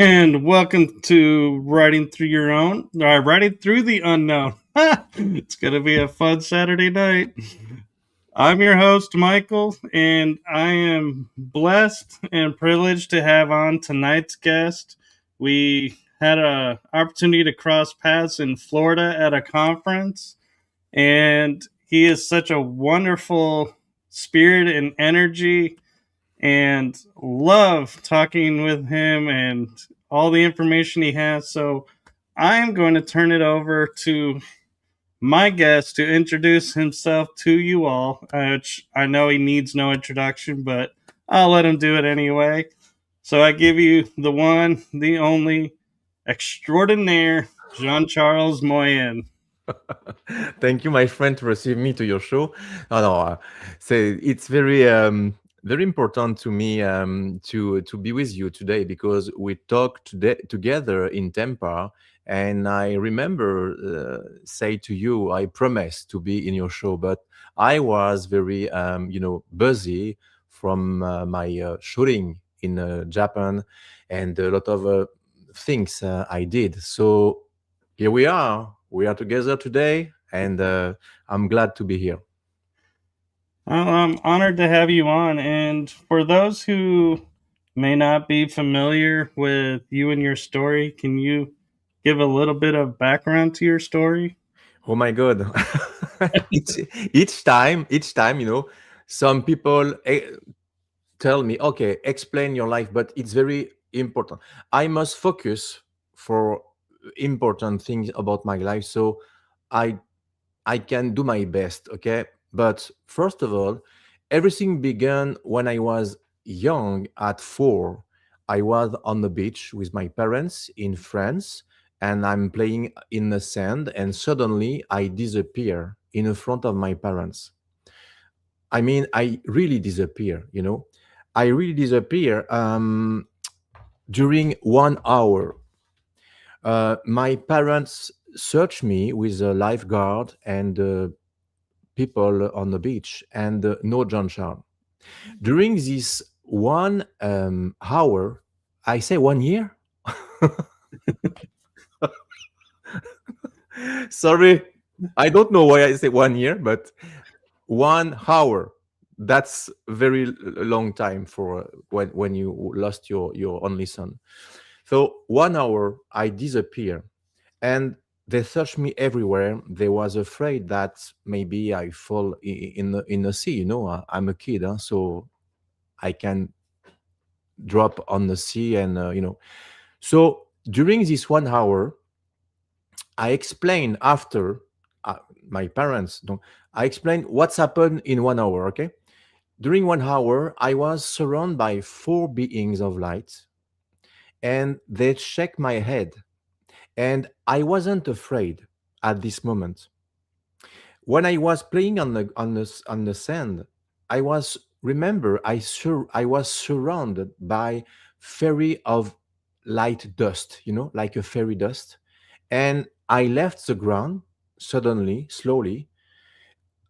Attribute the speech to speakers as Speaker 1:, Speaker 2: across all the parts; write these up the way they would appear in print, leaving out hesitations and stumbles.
Speaker 1: And welcome to Writing Through the Unknown. It's going to be a fun Saturday night. I'm your host, Michael, and I am blessed and privileged to have on tonight's guest. We had an opportunity to cross paths in Florida at a conference, and he is such a wonderful spirit and energy and love talking with him and all the information he has. So I'm going to turn it over to my guest to introduce himself to you all, which I know he needs no introduction, but I'll let him do it anyway. So I give you the one, the only, extraordinaire Jean-Charles Moyen.
Speaker 2: Thank you, my friend, to receive me to your show. No, so it's very important to me to be with you today because we talked together in Tampa, and I remember say to you, I promised to be in your show, but I was very busy from my shooting in Japan and a lot of things I did. So here we are. We are together today, and I'm glad to be here.
Speaker 1: Well, I'm honored to have you on. And for those who may not be familiar with you and your story, can you give a little bit of background to your story?
Speaker 2: Oh my God! each, each time, some people tell me, "Okay, explain your life," but it's very important. I must focus for important things about my life, so I I can do my best, okay? But first of all, everything began when I was young at 4. I was on the beach with my parents in France and I'm playing in the sand and suddenly I disappear in front of my parents. I mean, I really disappear. I really disappear during 1 hour. My parents searched me with a lifeguard and people on the beach and no John Charles. During this 1 hour, I say 1 year. Sorry, I don't know why I say 1 year, but 1 hour. That's very long time for when you lost your only son. So 1 hour, I disappear, and they searched me everywhere. They was afraid that maybe I fall in the sea. I'm a kid, so I can drop on the sea, and. So during this 1 hour, I explain after uh, my parents don't. I explain what's happened in 1 hour. Okay, during 1 hour, I was surrounded by 4 beings of light, and they checked my head, and I wasn't afraid at this moment. When I was playing on the sand, I was remember I was surrounded by fairy of light dust, like a fairy dust, and I left the ground suddenly, slowly.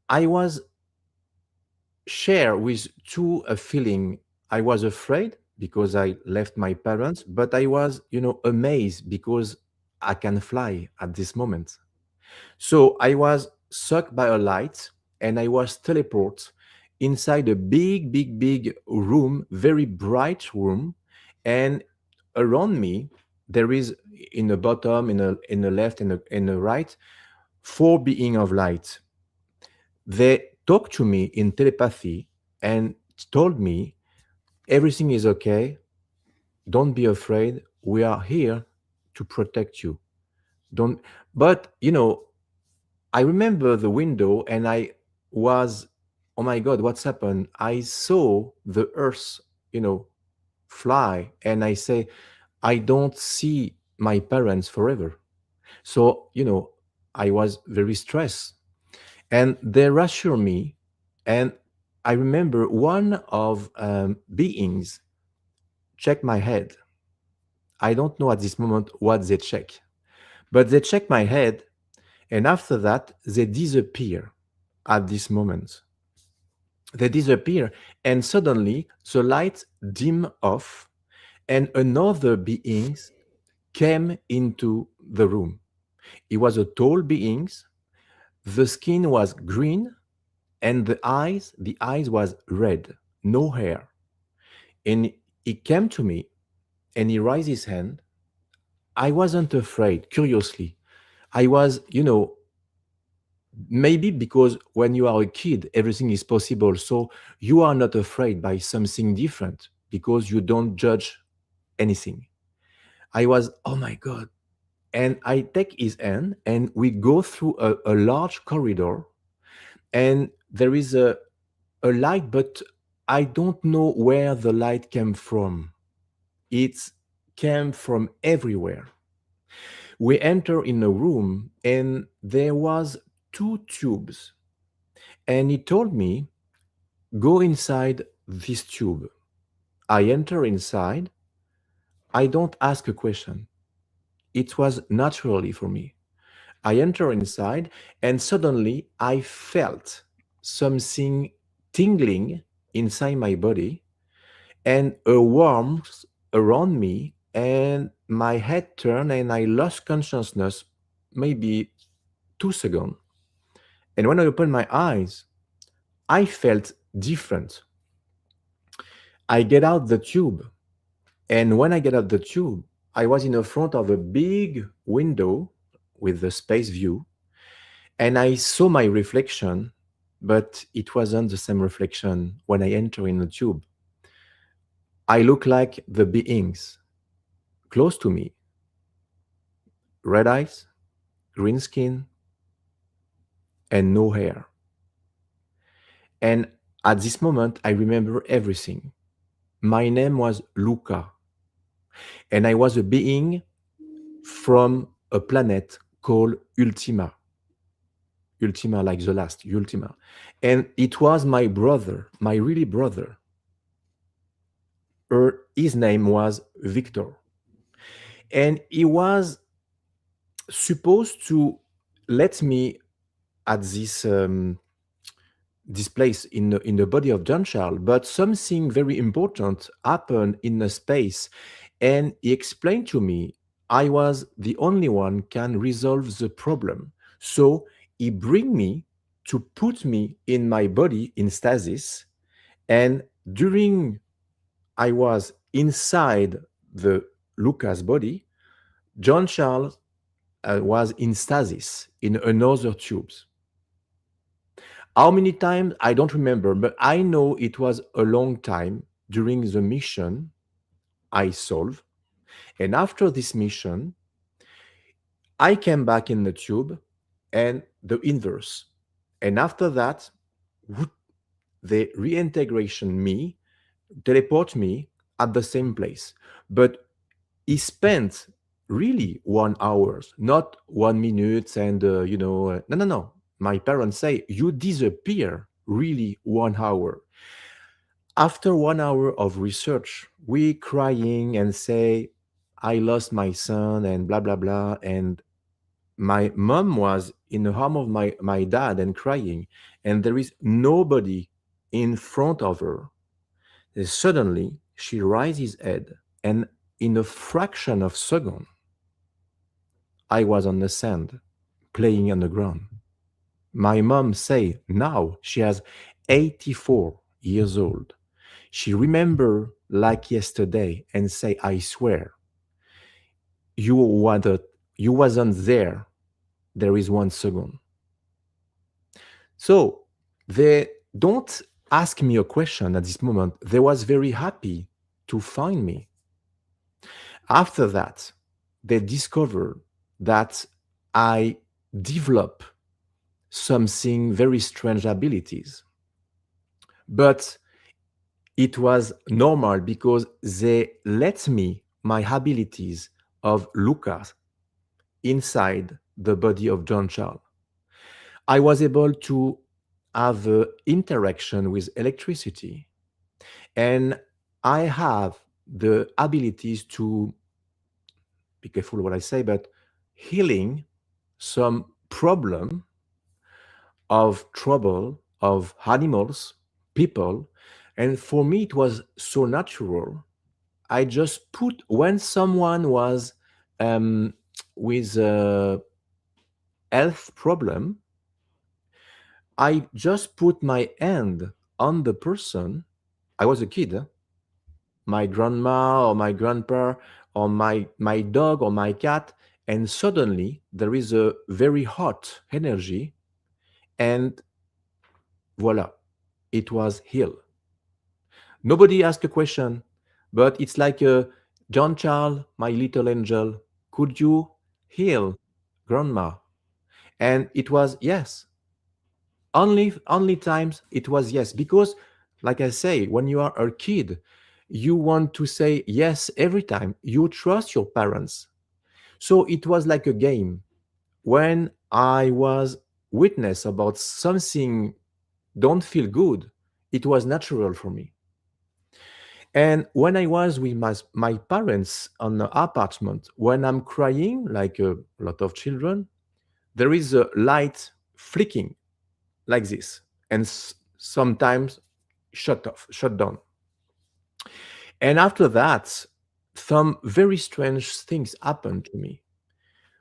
Speaker 2: I was share with two a feeling. I was afraid because I left my parents, but I was, amazed because I can fly at this moment. So I was sucked by a light and I was teleported inside a big, big, big room, very bright room. And around me, there is in the bottom, in the left, in the right, 4 being of light. They talked to me in telepathy and told me everything is okay. Don't be afraid. We are here to protect you. Don't. But I remember the window and I was, oh my God, what's happened? I saw the earth, you know, fly, and I say, I don't see my parents forever. So, I was very stressed. And they reassure me. And I remember one of beings check my head. I don't know at this moment what they check, but they check my head, and after that, they disappear at this moment. They disappear, and suddenly the lights dim off, and another being came into the room. He was a tall being. The skin was green, and the eyes was red, no hair. And he came to me, and he raised his hand. I wasn't afraid, curiously. I was, maybe because when you are a kid, everything is possible. So you are not afraid by something different because you don't judge anything. I was, oh my God. And I take his hand and we go through a large corridor, and there is a light, but I don't know where the light came from. It came from everywhere. We enter in a room and there was two tubes, and he told me, go inside this tube. I enter inside. I don't ask a question. It was naturally for me. I enter inside, and suddenly I felt something tingling inside my body and a warmth around me, and my head turned and I lost consciousness maybe 2 seconds. And when I opened my eyes, I felt different. I get out the tube, and when I get out the tube, I was in the front of a big window with the space view, and I saw my reflection, but it wasn't the same reflection when I enter in the tube. I look like the beings close to me, red eyes, green skin, and no hair. And at this moment, I remember everything. My name was Luca, and I was a being from a planet called Ultima. Ultima, like the last, Ultima. And it was my brother, my really brother. His name was Victor. And he was supposed to let me at this place in the body of Jean-Charles, but something very important happened in the space, and he explained to me I was the only one can resolve the problem. So he bring me to put me in my body in stasis, and during I was inside the Lucas body, Jean-Charles was in stasis in another tubes. How many times? I don't remember, but I know it was a long time during the mission I solved. And after this mission, I came back in the tube and the inverse. And after that, they reintegration me, teleport me at the same place. But he spent really 1 hour, not 1 minute, and no, no, no. My parents say you disappear really 1 hour. After 1 hour of research, we crying and say, I lost my son and blah blah blah. And my mom was in the arm of my dad and crying, and there is nobody in front of her. And suddenly she raises head, and in a fraction of second, I was on the sand, playing on the ground. My mom say now she has 84 years old. She remember like yesterday and say, I swear, you wanted, you wasn't there. There is 1 second. So they don't ask me a question at this moment. They was very happy to find me. After that, they discovered that I develop something very strange abilities. But it was normal because they let me my abilities of Lucas inside the body of Jean-Charles. I was able to have interaction with electricity, and I have the abilities to be careful what I say, but healing some problem of trouble of animals, people. And for me, it was so natural. I just put when someone was um, with a health problem, I just put my hand on the person. I was a kid, my grandma or my grandpa or my dog or my cat, and suddenly there is a very hot energy, and voila, it was healed. Nobody asked a question, but it's like a John Charles, my little angel, could you heal grandma? And it was yes. Only times it was yes. Because like I say, when you are a kid, you want to say yes every time. You trust your parents. So it was like a game. When I was witness about something don't feel good, it was natural for me. And when I was with my parents on the apartment, when I'm crying, like a lot of children, there is a light flicking like this, and sometimes shut off, shut down. And after that, some very strange things happened to me.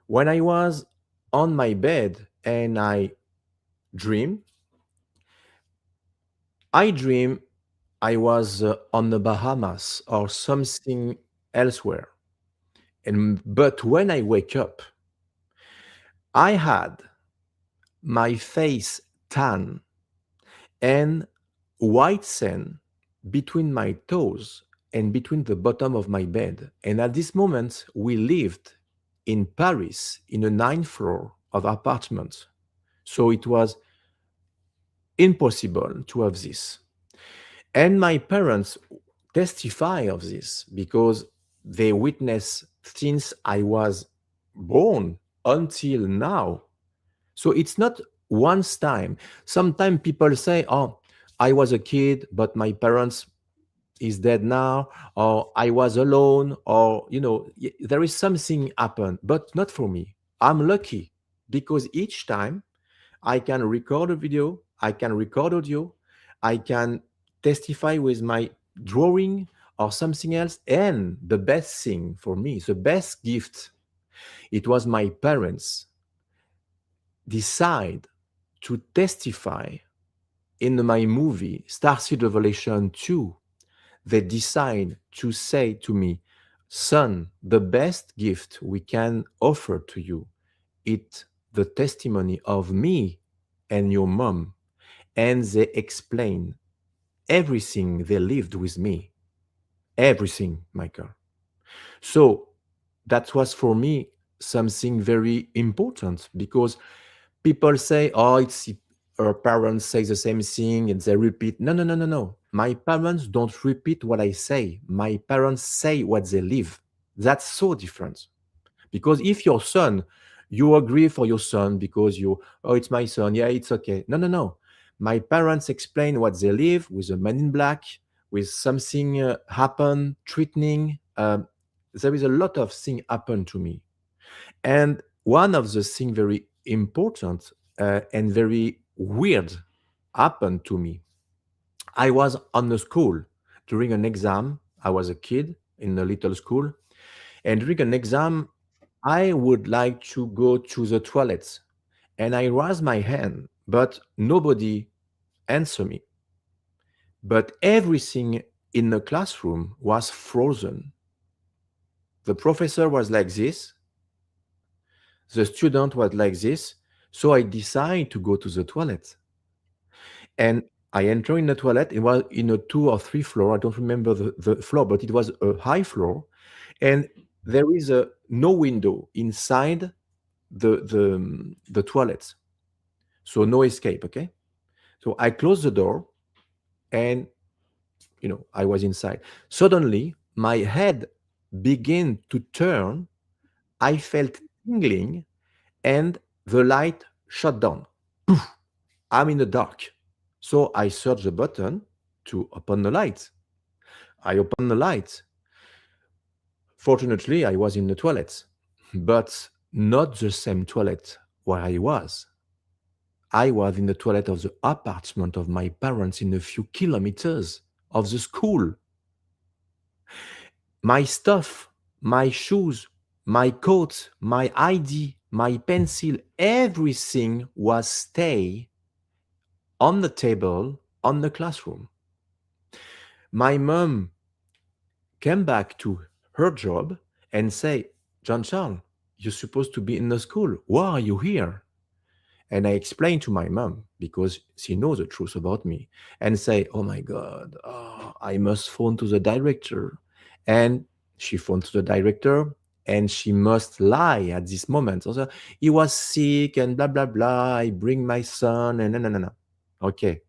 Speaker 2: When I was on my bed and dream, I dream I was on the Bahamas or something elsewhere. And but when I wake up, I had my face tan and white sand between my toes and between the bottom of my bed. And at this moment, we lived in Paris in a ninth floor of apartment. So it was impossible to have this. And my parents testify of this because they witness since I was born until now. So it's not once time. Sometimes people say, "Oh, I was a kid, but my parents is dead now," or "I was alone," or there is something happened, but not for me. I'm lucky because each time I can record a video, I can record audio, I can testify with my drawing or something else. And the best thing for me, the best gift, it was my parents decide to testify in my movie Starseed Revelation 2. They decide to say to me, "Son, the best gift we can offer to you is the testimony of me and your mom." And they explain everything they lived with me, everything, Michael. So that was for me something very important because people say, "Oh, it's our parents say the same thing and they repeat." No, no, no, no, no. My parents don't repeat what I say. My parents say what they live. That's so different. Because if your son, you agree for your son because oh, it's my son. Yeah, it's okay. No, no, no. My parents explain what they live with a man in black, with something happen, threatening. There is a lot of thing happen to me. And one of the things very important and very weird happened to me. I was on the school during an exam. I was a kid in a little school. And during an exam, I would like to go to the toilet. And I raised my hand, but nobody answered me. But everything in the classroom was frozen. The professor was like this, the student was like this. So I decided to go to the toilet. And I entered in the toilet. It was in a two or three floor. I don't remember the floor, but it was a high floor. And there is no window inside the toilet. So no escape, okay? So I closed the door and I was inside. Suddenly my head began to turn. I felt tingling and the light shut down. Poof, I'm in the dark. So I searched the button to open the light. I opened the light. Fortunately, I was in the toilet, but not the same toilet where I was. I was in the toilet of the apartment of my parents in a few kilometers of the school. My stuff, my shoes, my coat, my ID, my pencil, everything was stay on the table on the classroom. My mom came back to her job and say, John Charles, you're supposed to be in the school. Why are you here? And I explained to my mom because she knows the truth about me and say, oh my God, I must phone to the director. And she phoned to the director and she must lie at this moment. So he was sick and blah, blah, blah. I bring my son and no, no, no, no. Okay.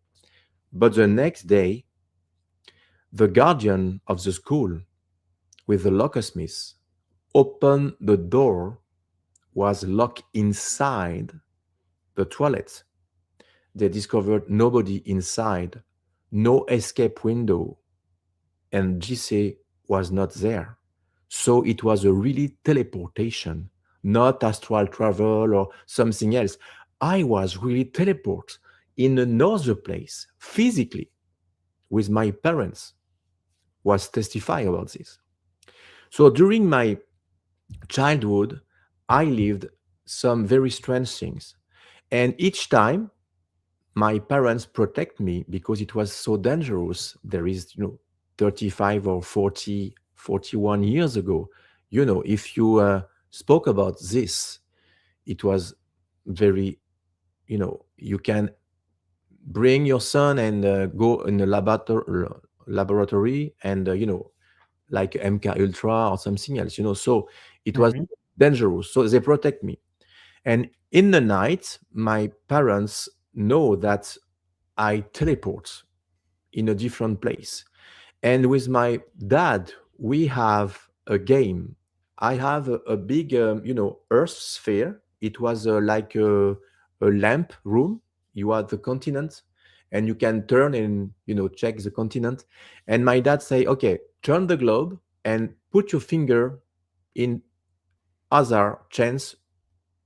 Speaker 2: But the next day, the guardian of the school with the locksmith opened the door, was locked inside the toilet. They discovered nobody inside, no escape window, and GC was not there. So it was a really teleportation, not astral travel or something else. I was really teleport in another place physically with my parents was testifying about this. So during my childhood, I lived some very strange things. And each time my parents protect me because it was so dangerous. There is, 35 or 40, 41 years ago, if you spoke about this, it was very, you can bring your son and go in a laboratory and, like MK Ultra or something else, so it was
Speaker 1: Mhm.
Speaker 2: dangerous. So they protect me. And in the night, my parents know that I teleport in a different place. And with my dad, we have a game. I have a big, Earth sphere. It was like a lamp room. You are the continent, and you can turn and check the continent. And my dad say, "Okay, turn the globe and put your finger in other chance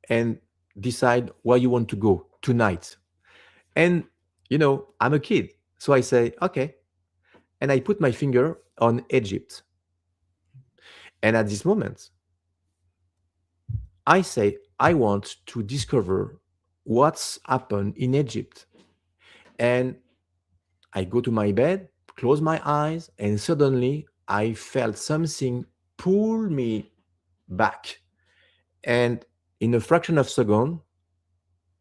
Speaker 2: and decide where you want to go tonight." And I'm a kid, so I say, "Okay," and I put my finger on Egypt. And at this moment, I say, I want to discover what's happened in Egypt. And I go to my bed, close my eyes, and suddenly I felt something pull me back. And in a fraction of a second,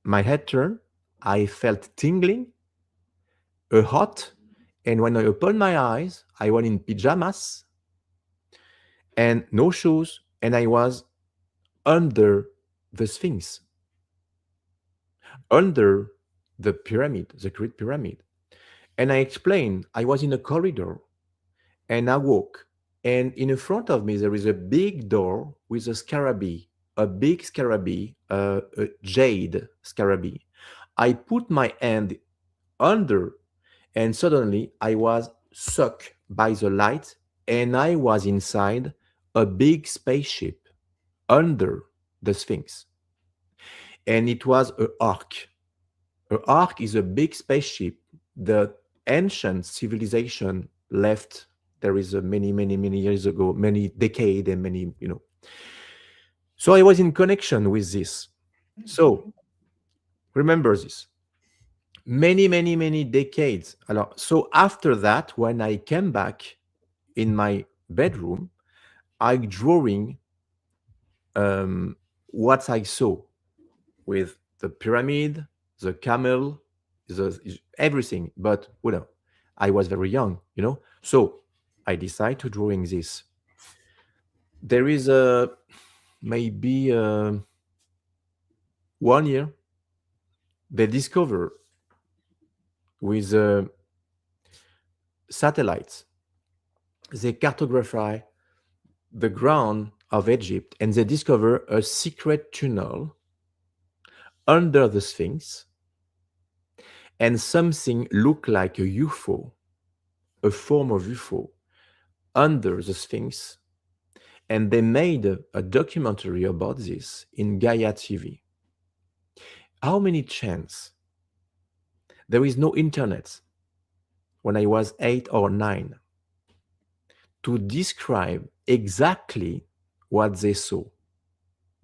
Speaker 2: my head turned. I felt tingling, a hot. And when I opened my eyes, I was in pajamas and no shoes, and I was under the Sphinx, under the pyramid, the Great Pyramid. And I explained I was in a corridor and I walk. And in front of me, there is a big door with a scarabee, a big scarabee, a jade scarabee. I put my hand under, and suddenly I was sucked by the light, and I was inside a big spaceship under the Sphinx. And it was a ark. An ark is a big spaceship. The ancient civilization left. There is a many, many, many years ago, many decades, and many. So I was in connection with this. So remember this. Many, many, many decades. Alors, so after that, when I came back in my bedroom, I drawing what I saw with the pyramid, the camel, everything. But I was very young. So I decided to drawing this. There is a maybe 1 year they discover with satellites. They cartography the ground of Egypt and they discover a secret tunnel under the Sphinx and something look like a UFO, a form of UFO under the Sphinx. And they made a documentary about this in Gaia TV. How many chance? There is no internet when I was 8 or 9. to describe exactly what they saw?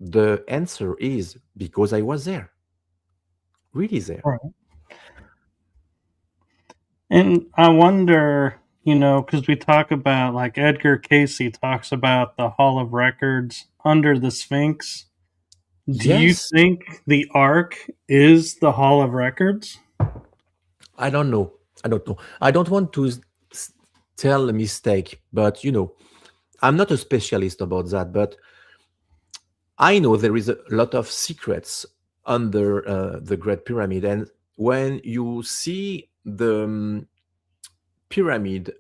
Speaker 2: The answer is because I was there, really there.
Speaker 1: Right. And I wonder, because we talk about, like, Edgar Casey talks about the Hall of Records under the Sphinx. Do you
Speaker 2: Yes,
Speaker 1: think the Ark is the Hall of Records?
Speaker 2: I don't know. I don't know. I don't want to tell a mistake, but I'm not a specialist about that, but I know there is a lot of secrets under the Great Pyramid. And when you see the pyramid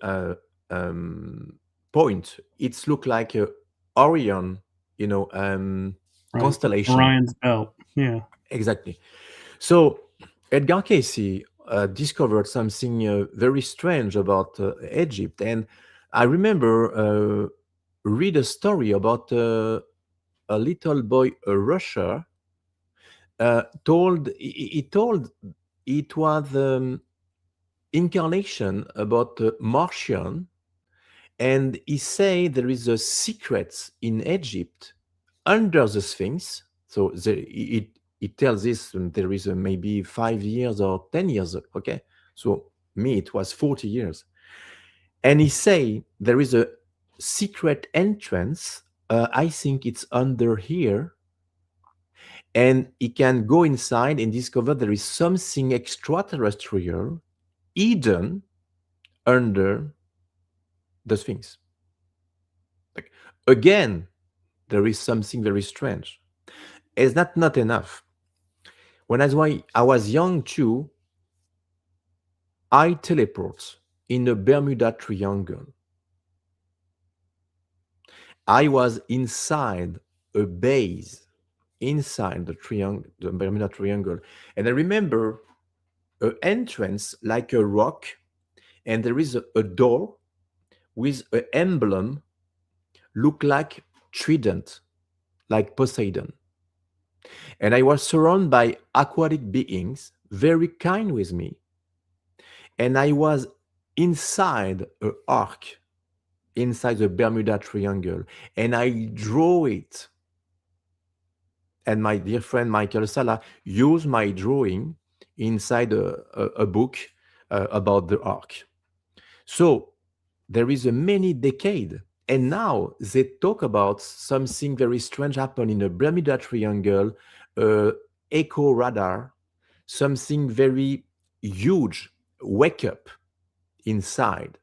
Speaker 2: point, it's look like a Orion, you know, um,
Speaker 1: Right.
Speaker 2: constellation.
Speaker 1: Orion's Belt. Yeah.
Speaker 2: Exactly. So Edgar Casey discovered something very strange about Egypt, and I remember read a story about a little boy, a Russia, he told it was incarnation about Martian, and he say there is a secret in Egypt under the Sphinx. So it tells this there is maybe 5 years or 10 years. Okay, so me it was 40 years, and he say there is a secret entrance. I think it's under here, and he can go inside and discover there is something extraterrestrial hidden under the Sphinx. Like, again, there is something very strange. Is that not enough? When I was young too, I teleport in a Bermuda Triangle. I was inside a base, inside the triangle, the Bermuda Triangle, and I remember an entrance like a rock, and there is a door with an emblem, look like trident, like Poseidon. And I was surrounded by aquatic beings, very kind with me. And I was inside a arc, inside the Bermuda Triangle, and I draw it. And my dear friend Michael Sala used my drawing inside a book about the arc. So there is a many decade, and now they talk about something very strange happen in the Bermuda Triangle, echo radar, something very huge wake up inside,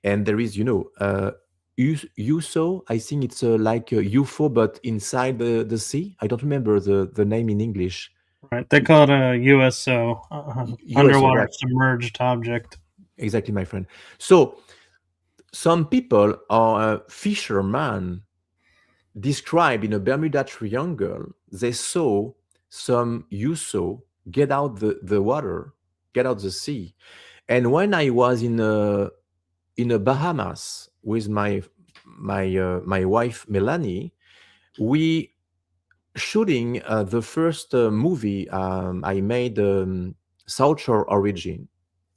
Speaker 2: and there is USO. I think it's like a UFO, but inside the sea. I don't remember the name in English.
Speaker 1: Right. They call it a USO,
Speaker 2: USO,
Speaker 1: underwater
Speaker 2: right?
Speaker 1: submerged object.
Speaker 2: Exactly, my friend. So some people are fishermen described in a Bermuda Triangle. They saw some USO get out the water, get out the sea. And when I was in a Bahamas with my wife Melanie, we shooting the first movie I made, South Shore Origin,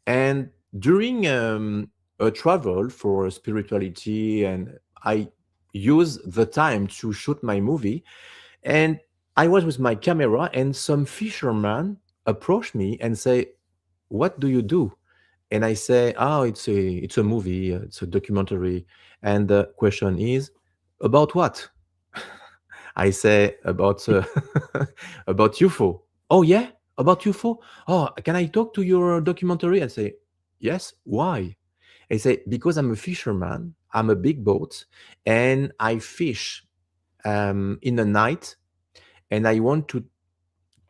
Speaker 2: and during a travel for spirituality, and I use the time to shoot my movie, and I was with my camera, and some fisherman approached me and say, "What do you do?" And I say, "Oh, it's a movie, it's a documentary." And the question is, "About what?" I say, "About about UFO." "Oh yeah, about UFO. Oh, can I talk to your documentary?" I say, "Yes. Why?" I say, "Because I'm a fisherman. I'm a big boat, and I fish in the night, and I want to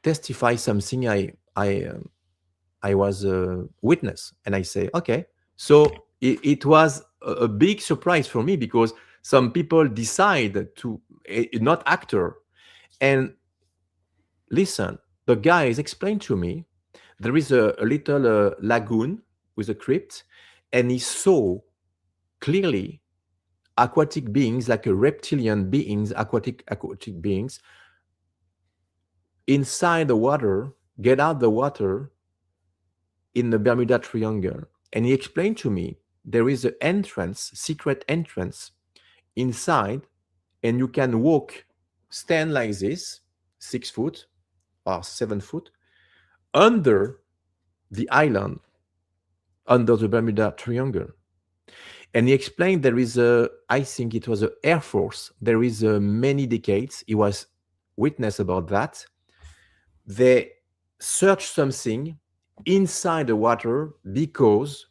Speaker 2: testify something I was a witness." And I say, "Okay." So it was a big surprise for me, because some people decide to not actor. And listen, the guys explained to me there is a little lagoon with a crypt, and he saw clearly aquatic beings, like a reptilian beings, aquatic beings inside the water, get out the water in the Bermuda Triangle. And he explained to me there is an entrance, secret entrance inside, and you can walk, stand like this, 6 foot or 7 foot, under the island, under the Bermuda Triangle. And he explained there is a, I think it was a Air Force, there is a many decades, he was witness about that. They searched something inside the water because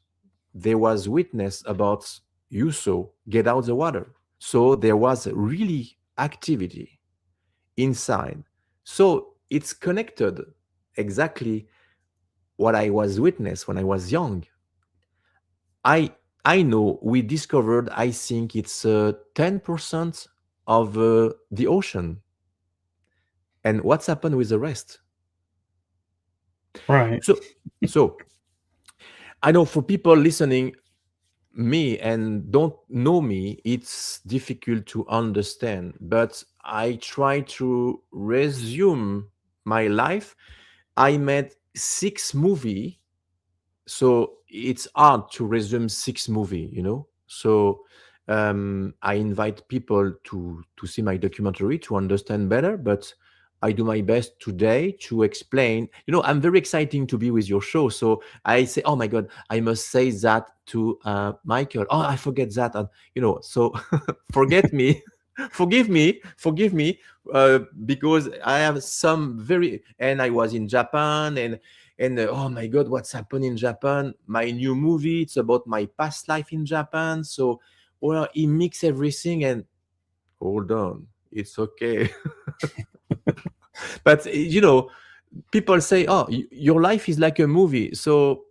Speaker 2: there was witness about USO get out the water. So there was really activity inside. So it's connected exactly what I was witness when I was young. I I know we discovered, I think it's 10% of the ocean. And what's happened with the rest?
Speaker 1: Right.
Speaker 2: So I know for people listening me and don't know me, it's difficult to understand. But I try to resume my life. I made 6 movie, so it's hard to resume 6 movie, you know. So I invite people to see my documentary to understand better, but I do my best today to explain. You know, I'm very exciting to be with your show, so I say, oh my god, I must say that to Michael. Oh, I forget that, and you know, so forget me. Forgive me, because I have some very, and I was in Japan, and oh my god, what's happened in Japan? My new movie, it's about my past life in Japan. So, well, he mix everything, and hold on, it's okay. But you know, people say, oh, your life is like a movie. So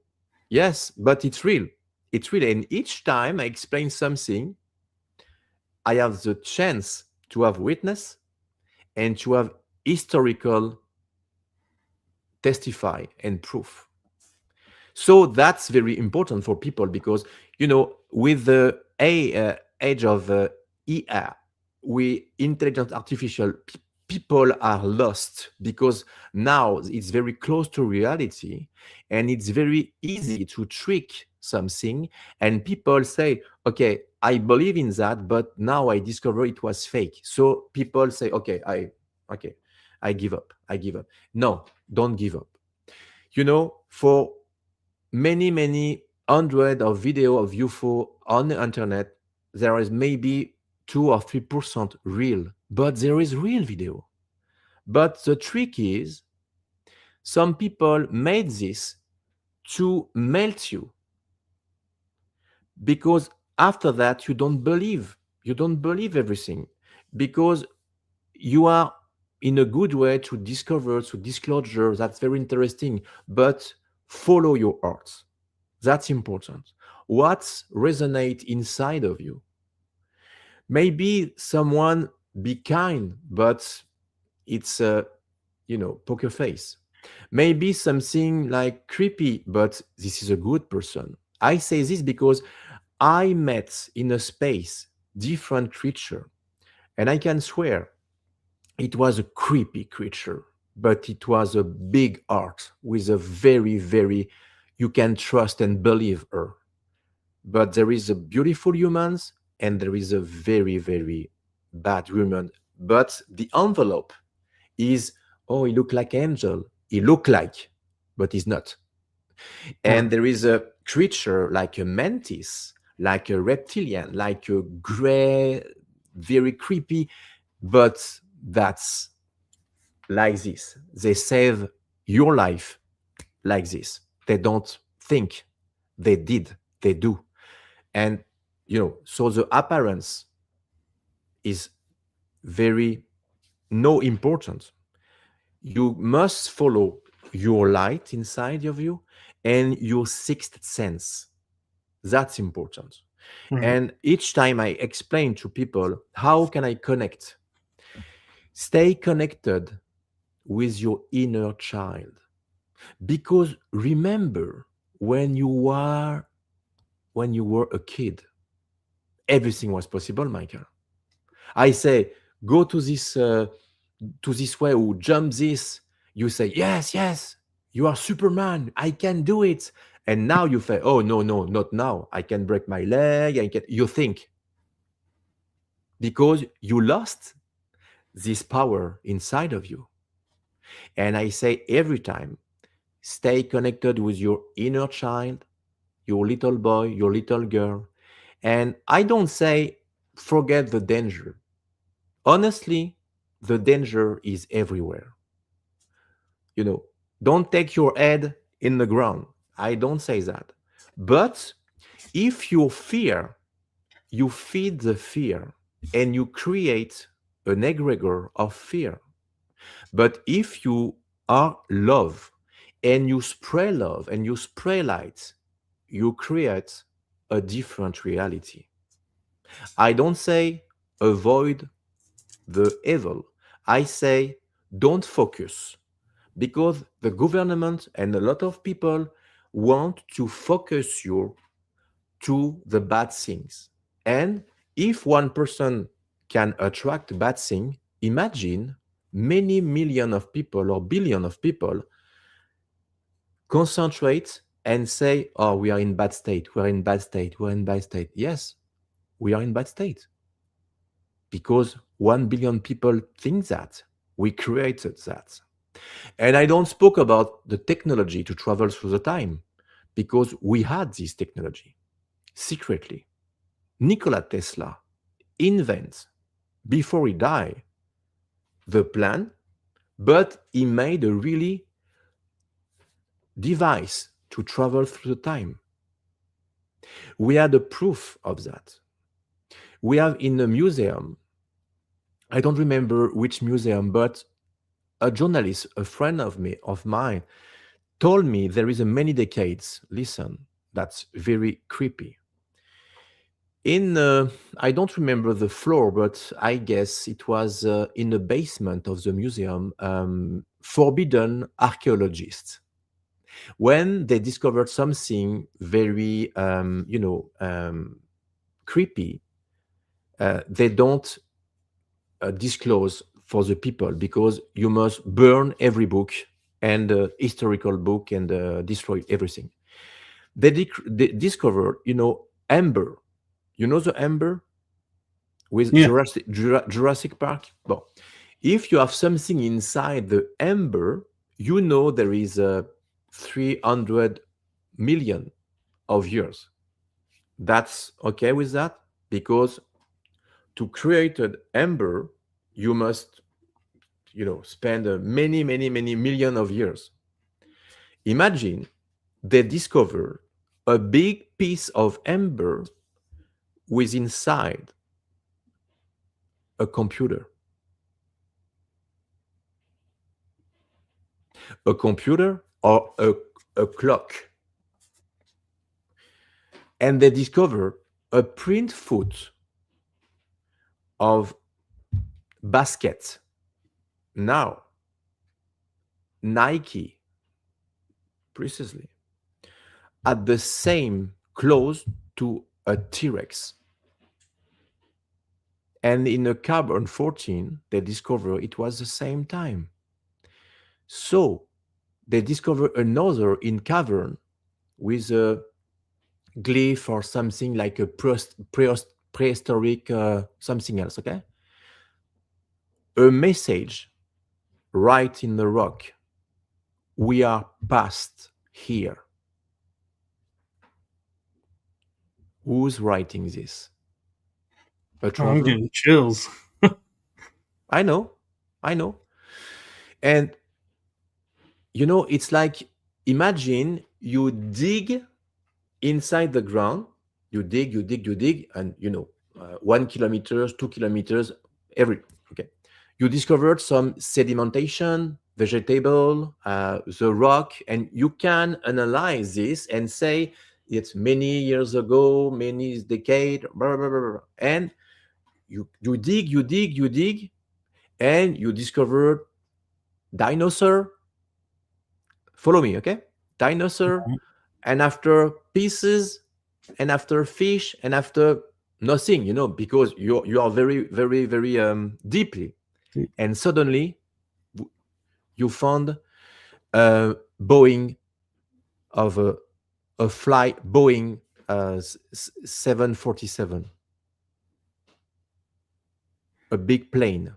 Speaker 2: yes, but it's real. It's real. And each time I explain something, I have the chance to have witness and to have historical testify and proof. So that's very important for people because, you know, with the age of ER, we intelligent artificial people are lost because now it's very close to reality and it's very easy to trick something, and people say, okay, I believe in that, but now I discover it was fake. So people say, okay, I give up. I give up. No, don't give up. You know, for many hundred of video of UFO on the internet, there is maybe 2 or 3% real, but there is real video. But the trick is, some people made this to melt you, because after that you don't believe everything, because you are in a good way to discover, to disclosure, that's very interesting, but follow your heart. That's important. What resonates inside of you? Maybe someone be kind, but it's a, you know, poker face. Maybe something like creepy, but this is a good person. I say this because I met in a space different creature, and I can swear it was a creepy creature, but it was a big heart with a very, you can trust and believe her. But there is a beautiful humans and there is a very bad woman. But the envelope is, oh, he look like angel. He look like, but he's not. And
Speaker 1: Right.
Speaker 2: there is a creature like a mantis, like a reptilian, like a gray, very creepy, but that's like this. They save your life like this. They don't think, they did, they do. And, you know, so the appearance is very no important. You must follow your light inside of you and your sixth sense. That's important.
Speaker 1: Right.
Speaker 2: And each time I explain to people, how can I connect? Stay connected with your inner child. Because remember, when you were a kid, everything was possible, Michael. I say, go to this way or jump this. You say, yes, you are Superman. I can do it. And now you say, oh, no, no, not now. I can break my leg. You think, because you lost this power inside of you. And I say every time, stay connected with your inner child, your little boy, your little girl. And I don't say forget the danger. Honestly, the danger is everywhere. You know, don't take your head in the ground. I don't say that. But if you feed the fear and you create an egregore of fear. But if you are love and you spray love and you spray light, you create a different reality. I don't say avoid the evil. I say don't focus, because the government and a lot of people want to focus you to the bad things. And if one person can attract bad thing, imagine many million of people or billion of people concentrate and say, oh, we are in bad state, we're in bad state, we're in bad state. Yes, we are in bad state because 1 billion people think that. We created that. And I don't spoke about the technology to travel through the time, because we had this technology secretly. Nikola Tesla invents, before he died, the plan, but he made a really device to travel through the time. We had a proof of that. We have in a museum, I don't remember which museum, but a journalist, a friend of mine, told me there is a many decades. Listen, that's very creepy. In I don't remember the floor, but I guess it was in the basement of the museum. Forbidden archaeologists, when they discovered something very creepy, they don't disclose for the people, because you must burn every book and historical book and destroy everything. They discovered, amber. You know the amber with
Speaker 1: Yeah.
Speaker 2: Jurassic Park? Well, if you have something inside the amber, you know there is 300 million of years. That's okay with that? Because to create an amber, you must, spend many, many, many million of years. Imagine they discover a big piece of amber with inside a computer. A computer or a clock. And they discover a print foot of basket. Now, Nike, precisely, at the same close to a T-Rex. And in a carbon 14, they discover it was the same time. So they discover another in cavern with a glyph or something like a prehistoric something else, okay? A message right in the rock. We are past here. Who's writing this? A
Speaker 1: I'm
Speaker 2: traveler?
Speaker 1: getting chills.
Speaker 2: I know. And it's like, imagine you dig inside the ground, you dig, and 1 kilometers, 2 kilometers, okay. You discovered some sedimentation, vegetable, the rock, and you can analyze this and say it's many years ago, many decade, blah, blah, blah, blah. And you dig, and you discover dinosaur. Follow me, okay? Dinosaur, and after pieces, and after fish, and after nothing, because you are very, very, very deeply, and suddenly you found a Boeing of a flight Boeing 747, a big plane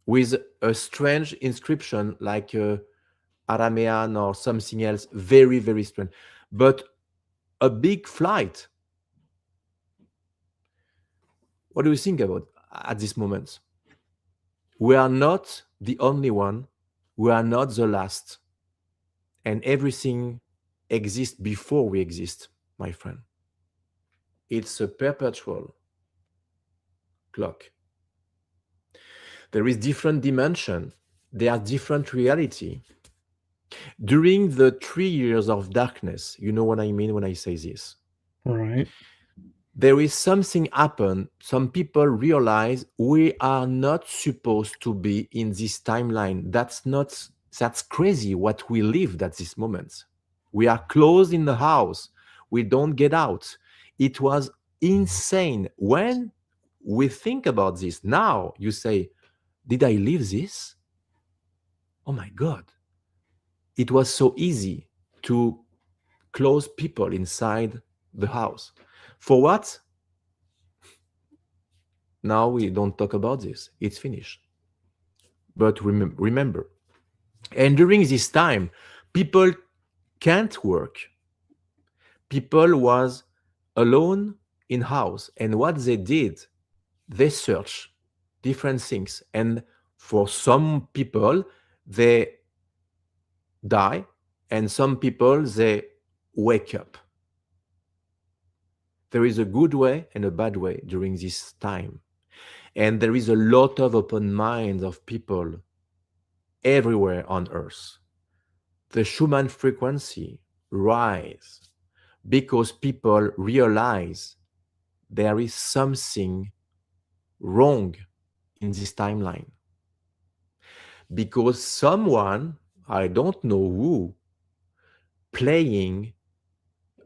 Speaker 2: with a strange inscription like Aramean or something else, very, very strange. But a big flight. What do you think about at this moment? We are not the only one. We are not the last. And everything exists before we exist, my friend. It's a perpetual clock. There is different dimension. There are different reality. During the 3 years of darkness, you know what I mean when I say this.
Speaker 1: Right.
Speaker 2: There is something happen. Some people realize we are not supposed to be in this timeline. That's crazy what we lived at this moment. We are closed in the house. We don't get out. It was insane. When we think about this now, you say, did I live this? Oh my God. It was so easy to close people inside the house. For what? Now we don't talk about this. It's finished. But remember, and during this time, people can't work. People was alone in house, and what they did, they search different things. And for some people, they die, and some people they wake up. There is a good way and a bad way during this time. And there is a lot of open minds of people everywhere on earth. The Schumann frequency rise because people realize there is something wrong in this timeline. Because someone, I don't know who, playing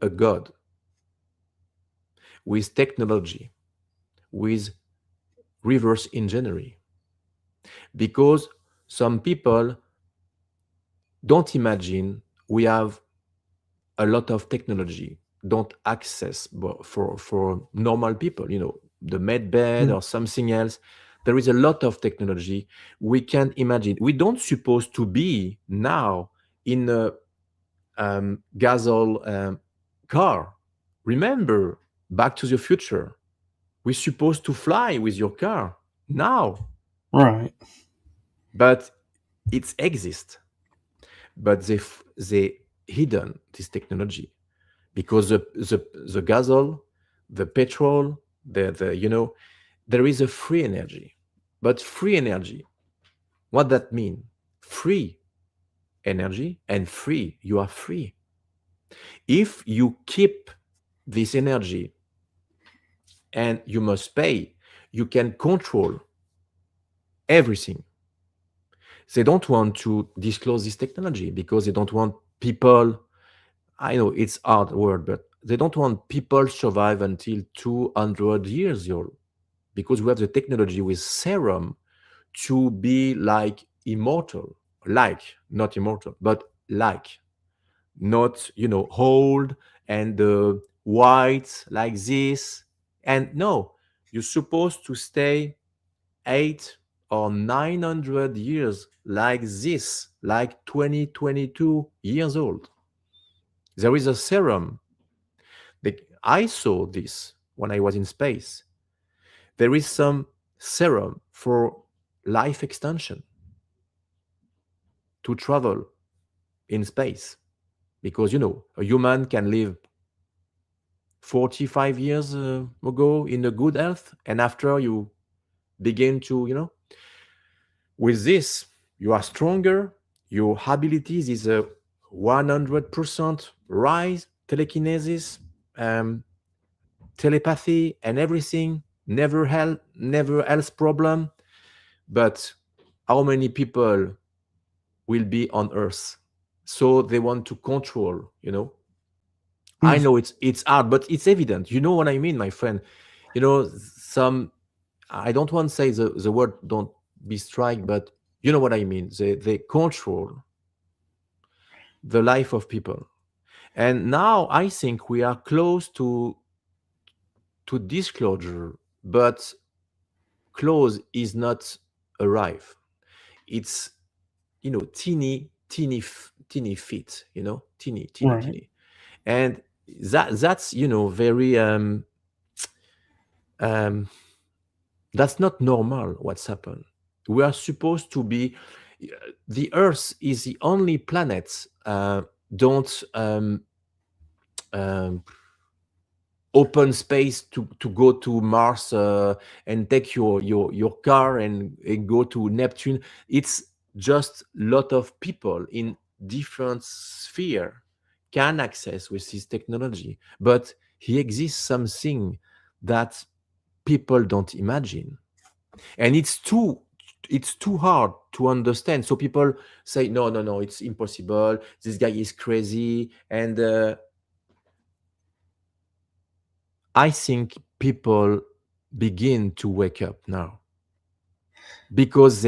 Speaker 2: a god with technology, with reverse engineering. Because some people don't imagine we have a lot of technology, don't access for normal people, the med bed or something else. There is a lot of technology we can't imagine. We don't supposed to be now in a gasoline car. Remember, Back to the Future. We're supposed to fly with your car now.
Speaker 1: Right.
Speaker 2: But it exists. But they hidden this technology because the gasoline, the petrol, there is a free energy. But free energy, what that mean? Free energy and free, you are free. If you keep this energy and you must pay, you can control everything. They don't want to disclose this technology because they don't want people, I know it's hard word, but they don't want people survive until 200 years old because we have the technology with serum to be like immortal, like, not immortal, but like, not, old and white like this. And no, you're supposed to stay 800 or 900 years like this, like 22 years old. There is a serum. I saw this when I was in space. There is some serum for life extension to travel in space because, a human can live 45 years ago in a good health, and after you begin to, with this, you are stronger, your abilities is a 100% rise, telekinesis, telepathy, and everything, never else problem. But how many people will be on Earth? So they want to control, I know it's hard, but it's evident. You know what I mean, my friend? Some, I don't want to say the word don't be strike, but you know what I mean. They control the life of people. And now I think we are close to disclosure, but close is not arrive. It's, teeny feet,
Speaker 1: Right.
Speaker 2: teeny, and that's very um that's not normal what's happened. We are supposed to be, the earth is the only planet, don't um, open space to go to Mars, and take your car and go to Neptune. It's just lot of people in different sphere can access with this technology, but he exists something that people don't imagine, and it's too hard to understand. So people say, no, no, no, it's impossible, this guy is crazy. And I think people begin to wake up now, because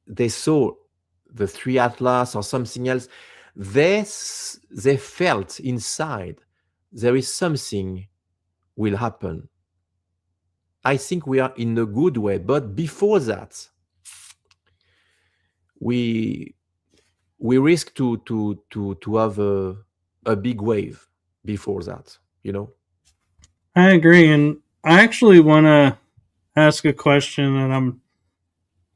Speaker 2: they saw the three atlas or something else. They felt inside there is something will happen. I think we are in a good way, but before that, we we risk to have a big wave before that,
Speaker 1: I agree, and I actually want to ask a question, and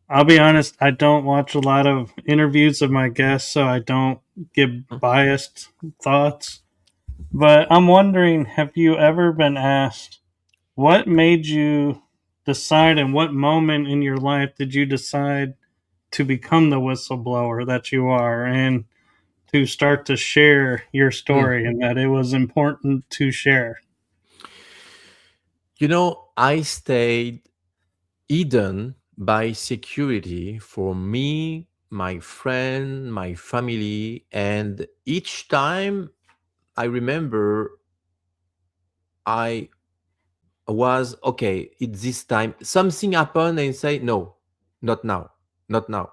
Speaker 1: I'll be honest, I don't watch a lot of interviews of my guests, so I don't give biased thoughts. But I'm wondering, have you ever been asked what made you decide, and what moment in your life did you decide to become the whistleblower that you are, and to start to share your
Speaker 2: Mm.
Speaker 1: story, and that it was important to share?
Speaker 2: I stayed hidden by security for me, my friend, my family, and each time I remember I was okay. It's this time something happened and say no, not now, not now,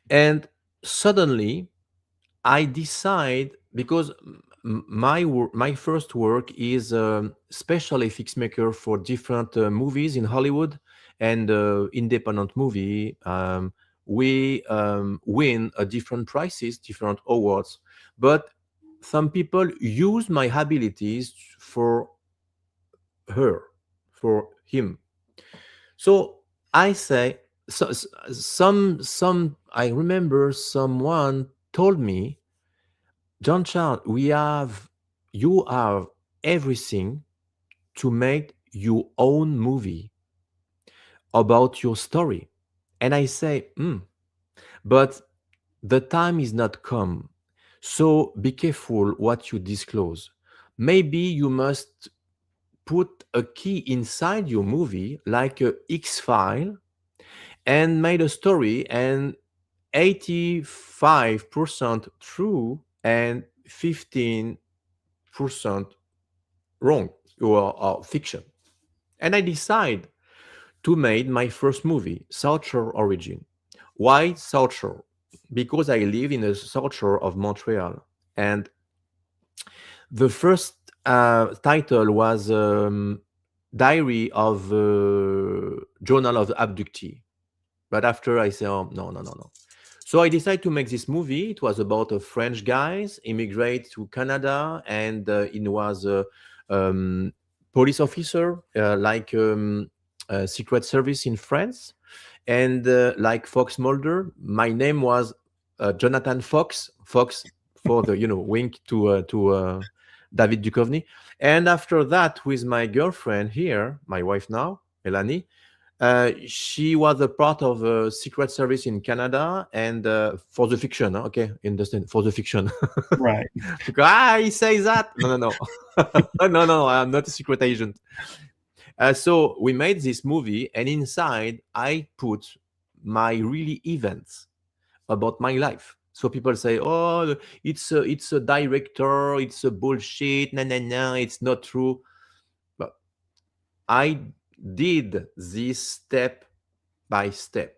Speaker 2: and suddenly I decide, because my first work is special effects maker for different movies in Hollywood and independent movie. We win a different prizes, different awards, but some people use my abilities for her, for him. So I say, some I remember someone told me, Jean-Charles, you have everything to make your own movie about your story. And I say, but the time is not come. So be careful what you disclose. Maybe you must put a key inside your movie, like a X file, and made a story, and 85% true and 15% wrong, or fiction. And I decide to make my first movie, South Shore Origin. Why South Shore? Because I live in the South Shore of Montreal, and the first title was Diary of Journal of the Abductee. But after I say, oh, no, no, no, no. So I decided to make this movie. It was about a French guys immigrate to Canada, and it was a police officer, like Secret Service in France, and like Fox Mulder. My name was Jonathan Fox. Fox for the wink to David Duchovny. And after that, with my girlfriend here, my wife now, Melanie, she was a part of a secret service in Canada, and for the fiction, okay, understand, for the fiction.
Speaker 1: Right.
Speaker 2: Because he says that. No, no, no, no, no. I'm not a secret agent. So we made this movie, and inside I put my really events about my life. So people say, "Oh, it's a director, it's a bullshit, no, no, no, it's not true." But I did this step by step.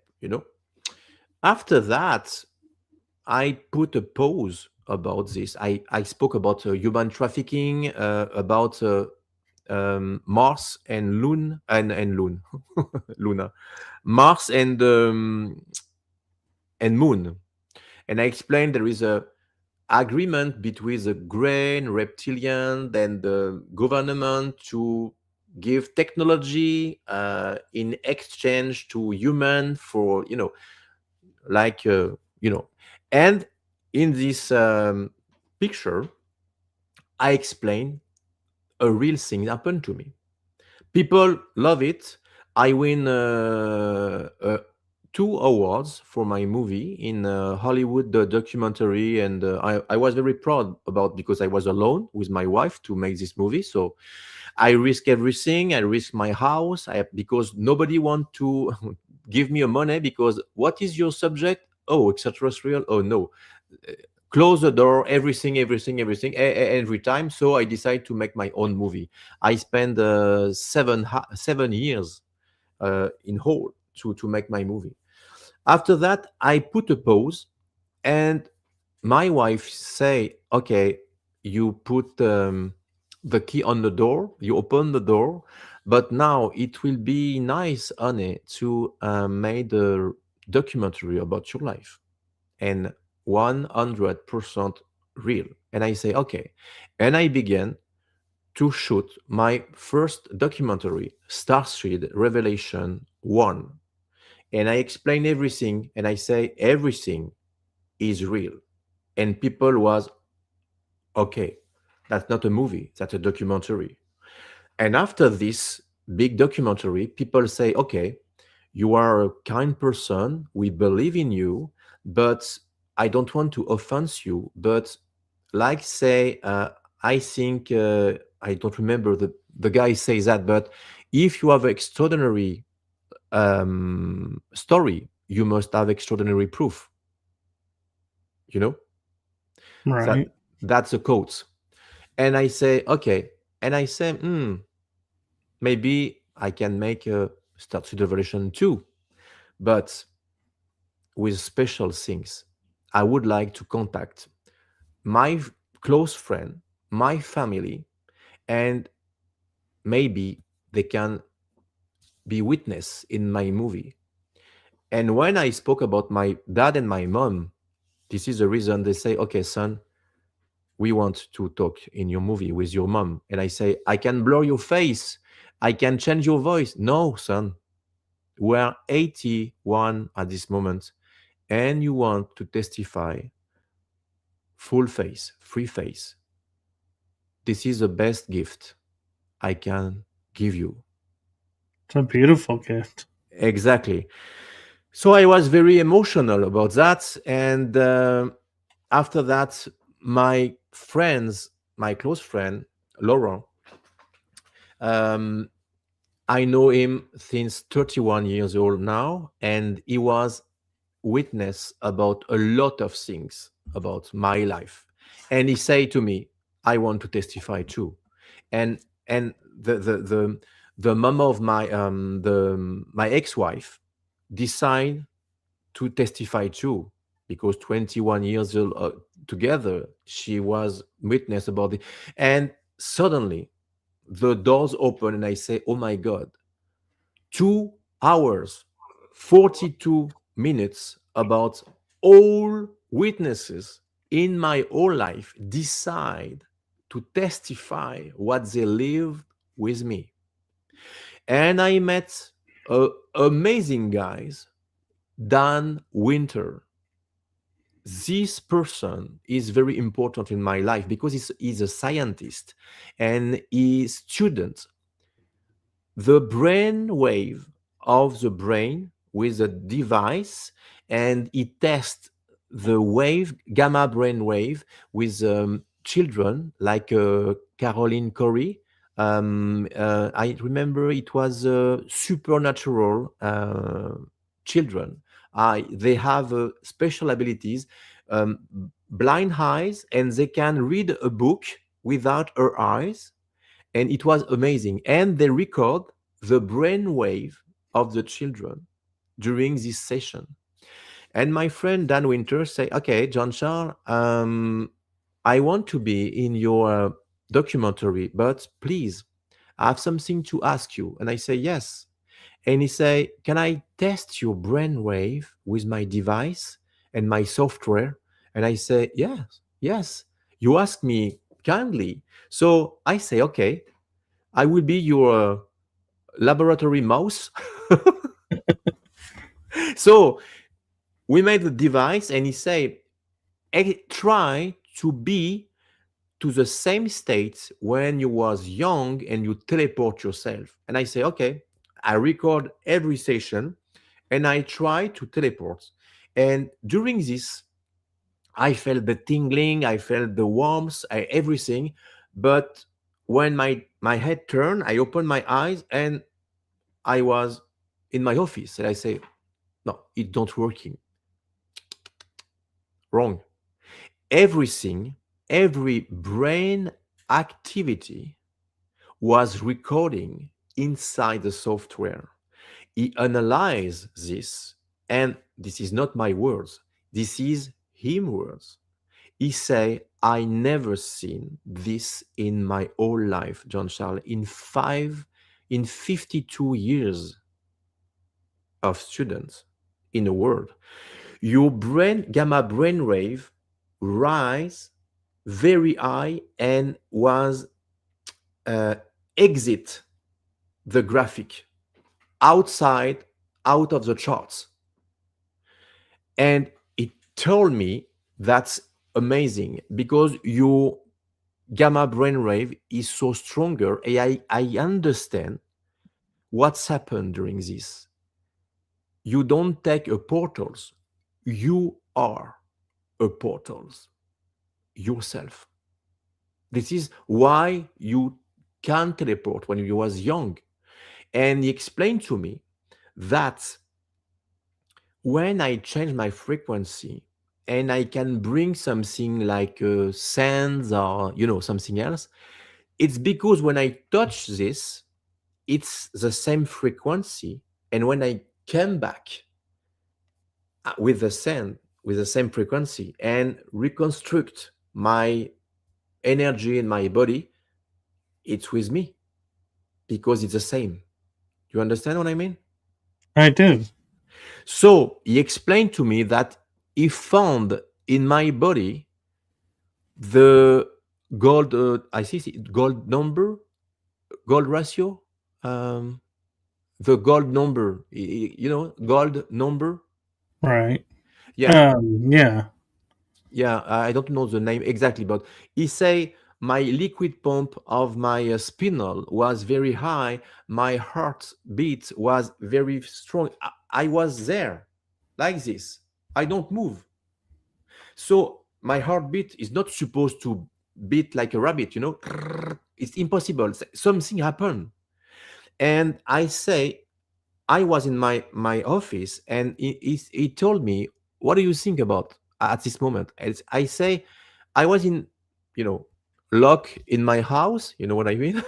Speaker 2: After that, I put a pause about this. I spoke about human trafficking, about Mars and Loon and Loon, Luna, Mars and Moon, and I explained there is a agreement between the grain reptilian and the government to give technology in exchange to human for like and in this picture I explain a real thing happened to me. People love it. I win 2 awards for my movie in Hollywood documentary, and I was very proud about because I was alone with my wife to make this movie. So I risk everything. I risk my house because nobody want to give me a money because what is your subject? Oh, extraterrestrial. Oh no, close the door, everything, every time. So I decided to make my own movie. I spent 7 years in whole to make my movie. After that, I put a pause, and my wife say, "Okay, you put the key on the door, you open the door, but now it will be nice, honey, to make a documentary about your life." And 100% real. And I say, okay. And I began to shoot my first documentary, Starseed Revelation 1. And I explain everything and I say everything is real. And people was, okay, that's not a movie, that's a documentary. And after this big documentary, people say, okay, you are a kind person, we believe in you, but I don't want to offend you. But like say, I think, I don't remember the guy says that, but if you have an extraordinary story, you must have extraordinary proof, you know? That
Speaker 1: Right.
Speaker 2: that's a quote. And I say, okay. And I say, maybe I can make a Start to Revelation 2, but with special things. I would like to contact my close friend, my family, and maybe they can be witness in my movie. And when I spoke about my dad and my mom, this is the reason they say, okay, son, we want to talk in your movie with your mom. And I say, I can blur your face. I can change your voice. No, son, we're 81 at this moment, and you want to testify full face, free face. This is the best gift I can give you.
Speaker 1: It's a beautiful gift.
Speaker 2: Exactly. So I was very emotional about that. And after that, my friends, my close friend, Laurent, um, I know him since 31 years old now, and he was witness about a lot of things about my life. And he said to me, I want to testify too. And the mom of my ex-wife decide to testify too, because 21 years old, together she was witness about it. And suddenly the doors open and I say, oh my God, 2 hours, 42 minutes about all witnesses in my whole life decide to testify what they lived with me. And I met amazing guys. Dan Winter. This person is very important in my life because he's a scientist and he student the brain wave of the brain with a device, and it tests the wave, gamma brain wave, with children like Caroline Corey. I remember it was supernatural children. They have special abilities, um, blind eyes, and they can read a book without her eyes, and it was amazing. And they record the brainwave of the children during this session. And my friend Dan Winter say, "Okay, Jean Charles, I want to be in your documentary, but please, I have something to ask you. And I say, yes. And he say, can I test your brainwave with my device and my software? And I say, yes, yes. You ask me kindly. So I say, okay, I will be your laboratory mouse. So we made the device and he say, try to be to the same state when you was young and you teleport yourself. And I say, okay, I record every session and I try to teleport. And during this, I felt the tingling, I felt the warmth, everything. But when my head turned, I opened my eyes and I was in my office. And I say, no, it don't working. Wrong. Everything, every brain activity was recording inside the software. He analyzed this, and this is not my words, this is him words. He say, I never seen this in my whole life, Jean-Charles, in 52 years of students in the world. Your brain, gamma brainwave, rise very high and was uh, exit the graphic outside, out of the charts. And it told me that's amazing because your gamma brainwave is so stronger. And I understand what's happened during this. You don't take a portals. You are a portals yourself. This is why you can teleport when you was young. And he explained to me that when I change my frequency and I can bring something like sands or something else, it's because when I touch this, it's the same frequency, and when I came back with the sand with the same frequency and reconstruct my energy in my body, it's with me because it's the same. You understand what I mean?
Speaker 1: I do.
Speaker 2: So he explained to me that he found in my body the gold, I see gold number, gold ratio, um, the gold number, gold number.
Speaker 1: Right.
Speaker 2: Yeah,
Speaker 1: Yeah.
Speaker 2: yeah. I don't know the name exactly, but he say my liquid pump of my spinal was very high. My heart beat was very strong. I was there, like this. I don't move. So my heartbeat is not supposed to beat like a rabbit, It's impossible. Something happened. And I say, I was in my office and he told me, what do you think about at this moment? I say, I was in, you know, lock in my house. You know what I mean?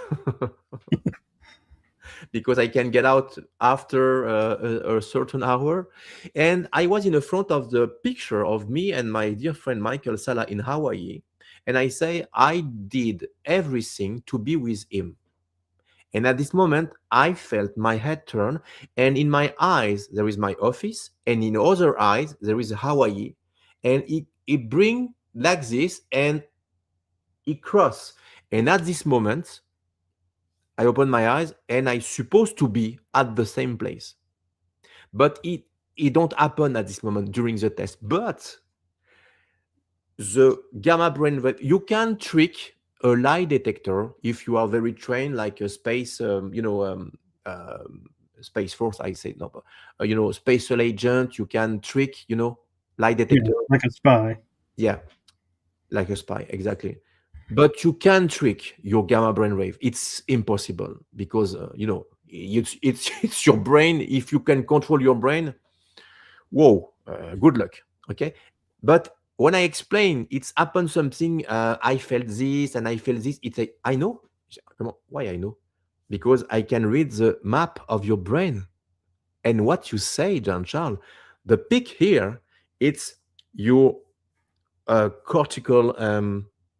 Speaker 2: Because I can get out after a certain hour. And I was in the front of the picture of me and my dear friend Michael Sala in Hawaii. And I say, I did everything to be with him. And at this moment, I felt my head turn, and in my eyes, there is my office, and in other eyes, there is Hawaii. And it bring like this, and it cross. And at this moment, I open my eyes and I supposed to be at the same place. But it don't happen at this moment during the test. But the gamma brain, you can trick a lie detector if you are very trained, like a space, space force. I say no, but special agent. You can trick, lie
Speaker 1: Yeah.
Speaker 2: detector.
Speaker 1: Like a spy.
Speaker 2: Yeah, like a spy, exactly. But you can trick your gamma brainwave. It's impossible because it's it's your brain. If you can control your brain, whoa, good luck. Okay, but when I explain, it's happened something. I felt this and I felt this. It's like I know. Come on, why I know? Because I can read the map of your brain and what you say, Jean Charles. The peak here, it's your cortical.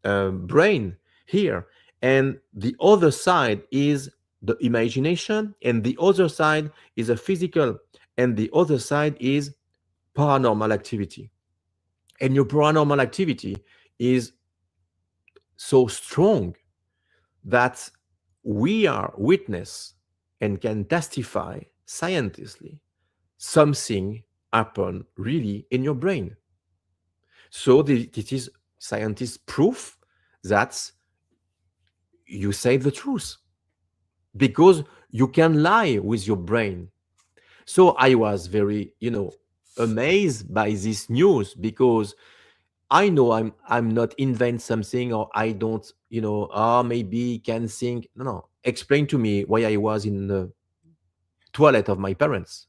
Speaker 2: brain here, and the other side is the imagination, and the other side is a physical, and the other side is paranormal activity. And your paranormal activity is so strong that we are witness and can testify scientifically something happened really in your brain. So this is scientist proof that you say the truth, because you can lie with your brain. So I was very, amazed by this news, because I know I'm not invent something, or I don't, maybe can think. No, no. Explain to me why I was in the toilet of my parents.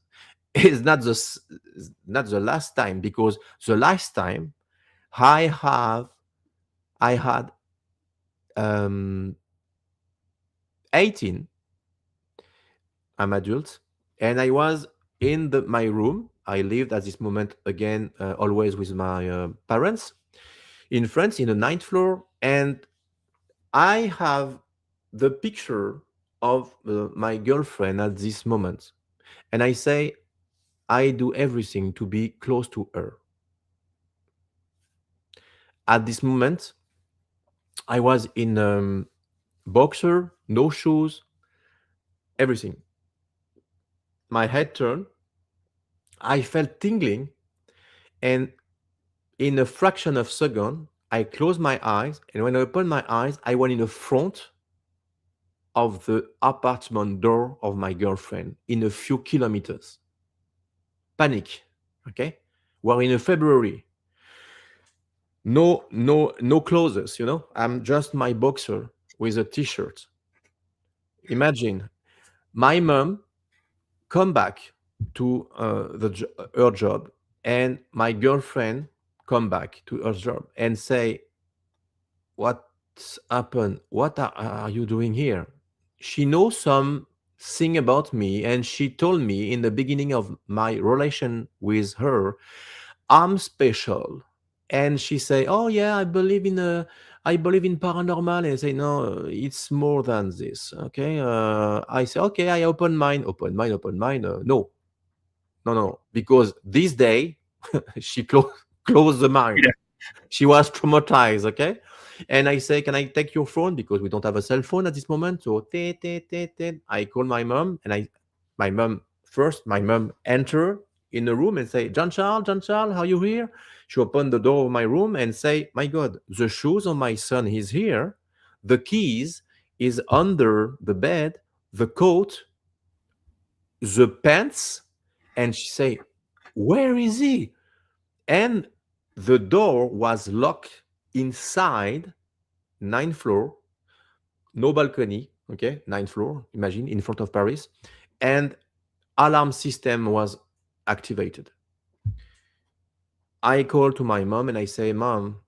Speaker 2: It's not the last time, because the last time I have I had 18. I'm adult, and I was in my room. I lived at this moment again, always with my parents in France, in the ninth floor, and I have the picture of my girlfriend at this moment, and I say I do everything to be close to her. At this moment, I was in boxer, no shoes, everything. My head turned. I felt tingling, and in a fraction of a second, I closed my eyes, and when I opened my eyes, I went in the front of the apartment door of my girlfriend in a few kilometers. Panic. Okay, we're in a February. No clothes. I'm just my boxer with a t-shirt. Imagine my mom come back to her job, and my girlfriend come back to her job and say, "What's happened? What are you doing here?" She knows something about me, and she told me in the beginning of my relation with her, I'm special. And she say, "Oh yeah, I believe in paranormal." And I say, "No, it's more than this." Okay. I say, "Okay, I open mine. No, no, no, because this day she closed the mind.
Speaker 1: Yeah.
Speaker 2: She was traumatized." Okay. And I say, "Can I take your phone?" Because we don't have a cell phone at this moment. So I call my mom, and my mom enter in the room and say, Jean Charles, are you here?" She opened the door of my room and say, "My God, the shoes of my son is here. The keys is under the bed, the coat, the pants." And she say, "Where is he?" And the door was locked inside, ninth floor, no balcony. Okay, ninth floor, imagine, in front of Paris. And alarm system was activated. I call to my mom and I say, "Mom,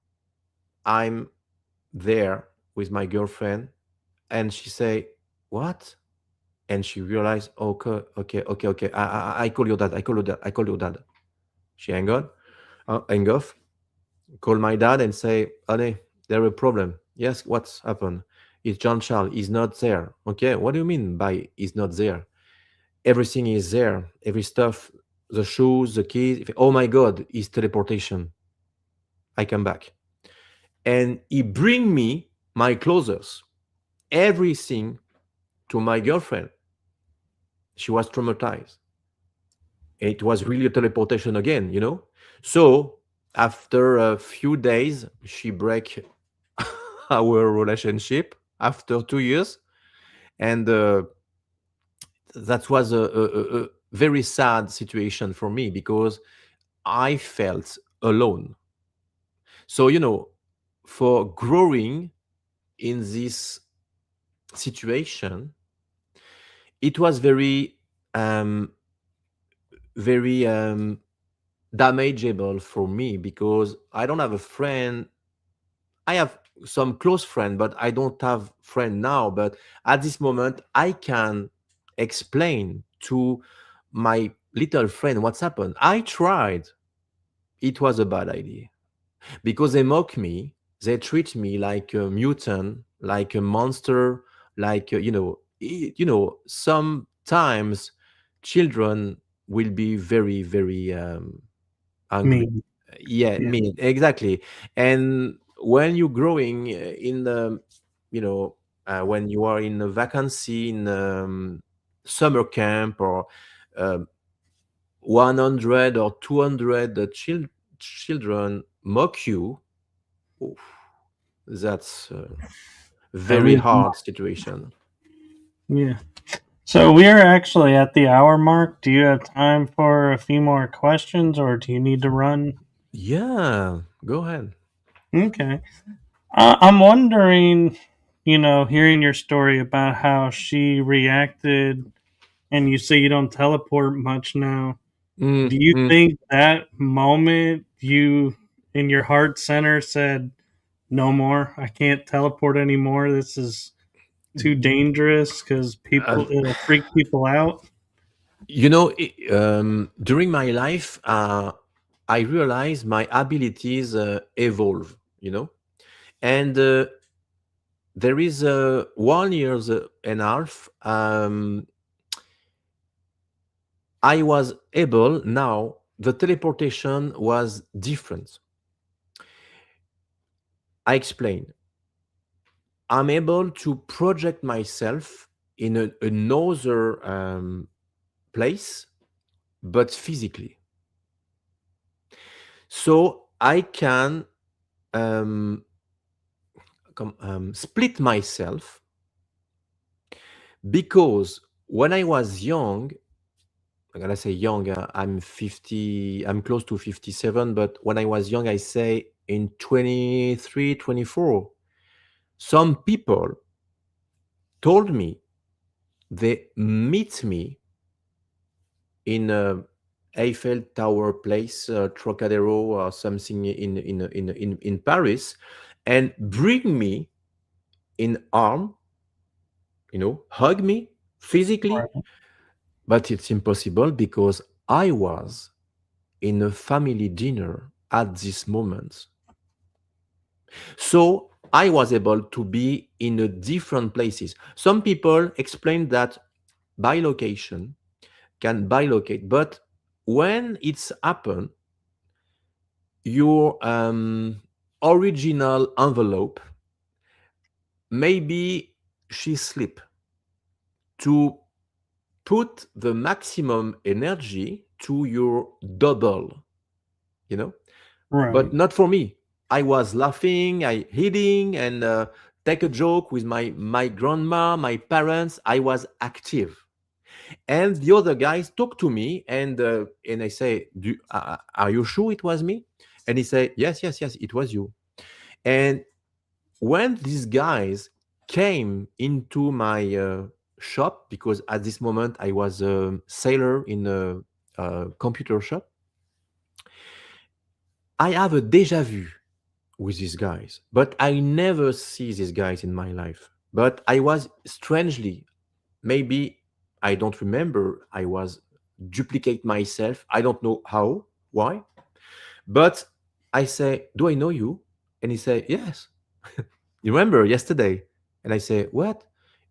Speaker 2: I'm there with my girlfriend." And she say, "What?" And she realized, "Okay, okay, okay, okay. I call your dad. I call your dad." She hang off. Call my dad and say, "Honey, there a problem." "Yes, what's happened?" "It's John Charles. He's not there." "Okay, what do you mean by he's not there?" "Everything is there. Every stuff, the shoes, the keys." "Oh my God, it's teleportation." I come back. And he bring me my clothes, everything, to my girlfriend. She was traumatized. It was really a teleportation again. So after a few days, she break our relationship after 2 years. And that was a very sad situation for me, because I felt alone. So, for growing in this situation, it was very damageable for me, because I don't have a friend. I have some close friend, but I don't have friend now. But at this moment, I can explain to my little friend what's happened. I tried. It was a bad idea, because they mock me they treat me like a mutant, like a monster, like sometimes children will be very, very angry.
Speaker 1: Me.
Speaker 2: Yeah,
Speaker 1: Yeah.
Speaker 2: me exactly. And when you're growing in the, when you are in a vacancy in summer camp, or um 100 or 200 children mock you, oof, that's a
Speaker 1: That
Speaker 2: very
Speaker 1: means
Speaker 2: hard situation.
Speaker 1: yeah. So we are actually at the hour mark. Do you have time for a few more questions, or do you need to run?
Speaker 2: Yeah, go ahead.
Speaker 1: Okay. I'm wondering, hearing your story about how she reacted, and you say you don't teleport much now. Do you
Speaker 2: Mm.
Speaker 1: think that moment you, in your heart center, said, "No more. I can't teleport anymore. This is too dangerous because
Speaker 2: Uh,
Speaker 1: it'll freak people out."
Speaker 2: during my life, I realized my abilities evolve, and there is 1 year and a half. I was able, now the teleportation was different. I explain. I'm able to project myself in another place, but physically. So I can um, split myself, because when I was young, I'm gonna say young, I'm 50, I'm close to 57, but when I was young, I say in 23, 24, some people told me they meet me in a Eiffel Tower place, Trocadero or something in Paris, and bring me in arm, hug me physically,
Speaker 1: Right.
Speaker 2: but it's impossible because I was in a family dinner at this moment. So I was able to be in a different places. Some people explain that bilocation can bilocate, but when it's happened, your original envelope, maybe she slip to put the maximum energy to your double, you know but
Speaker 1: Right.
Speaker 2: not for me. I was laughing, I hitting, and take a joke with my grandma, my parents. I was active, and the other guys talk to me, and I say, are you sure it was me? And he say, yes, yes, yes, it was you. And when these guys came into my shop, because at this moment I was a sailor in a computer shop, I have a deja vu with these guys, but I never see these guys in my life. But I was strangely, maybe I don't remember, I was duplicate myself. I don't know how, why, but I say, do I know you? And he say, yes. You remember yesterday? And I say, what?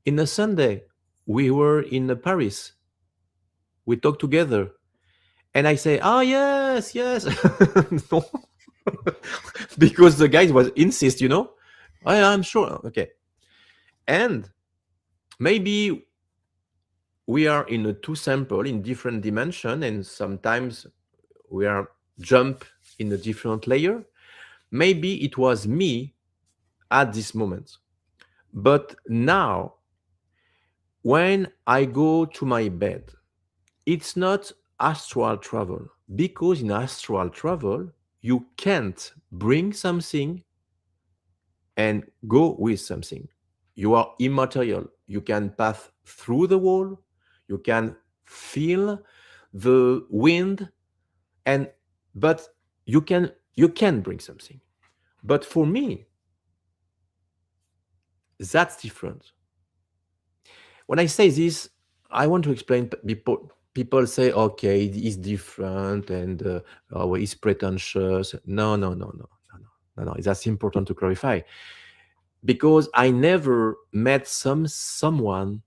Speaker 2: In a Sunday, we were in Paris. We talked together. And I say, oh, yes, yes. No. Because the guy was insist, I'm sure. Okay. And maybe we are in a two sample in different dimension, and sometimes we are jump in a different layer. Maybe it was me at this moment. But now, when I go to my bed, it's not astral travel, because in astral travel, you can't bring something and go with something. You are immaterial. You can pass through the wall, you can feel the wind, and but you can bring something. But for me, that's different. When I say this, I want to explain. People say, okay, it's different, and oh, it's pretentious. No, no, no, no, no, no, no, that's important to clarify, because I never met someone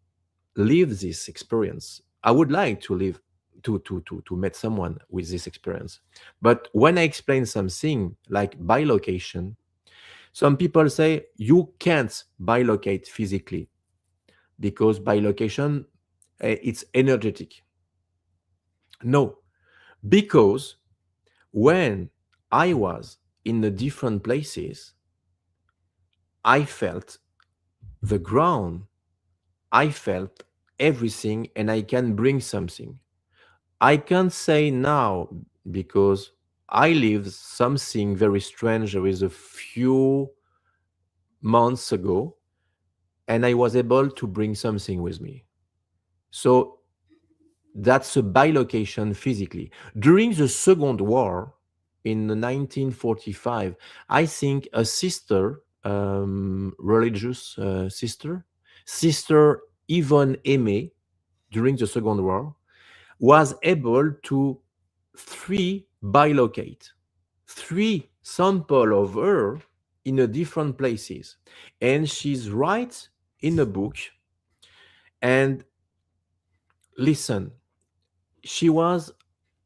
Speaker 2: live this experience. I would like to live to meet someone with this experience. But when I explain something like bilocation, some people say you can't bilocate physically because bilocation, it's energetic. No, because when I was in the different places, I felt the ground, I felt everything, and I can bring something. I can't say now because I lived something very strange. There is a few months ago, and I was able to bring something with me. So that's a bilocation physically. During the Second War in 1945, I think a sister, religious sister Yvonne Aimé, during the Second War, was able to bilocate three sample of her in a different places, and she's right in a book. And listen, she was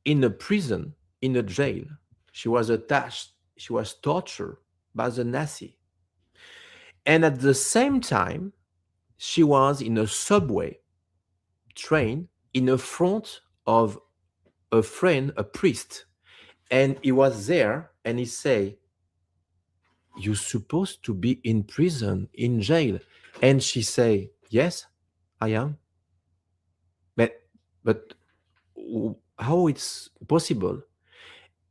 Speaker 2: in a prison, in a jail. She was attached, she was tortured by the Nazi, and at the same time she was in a subway train in the front of a friend, a priest, and he was there, and he say, "You're supposed to be in prison, in jail." And she say, "Yes, I am." But how it's possible?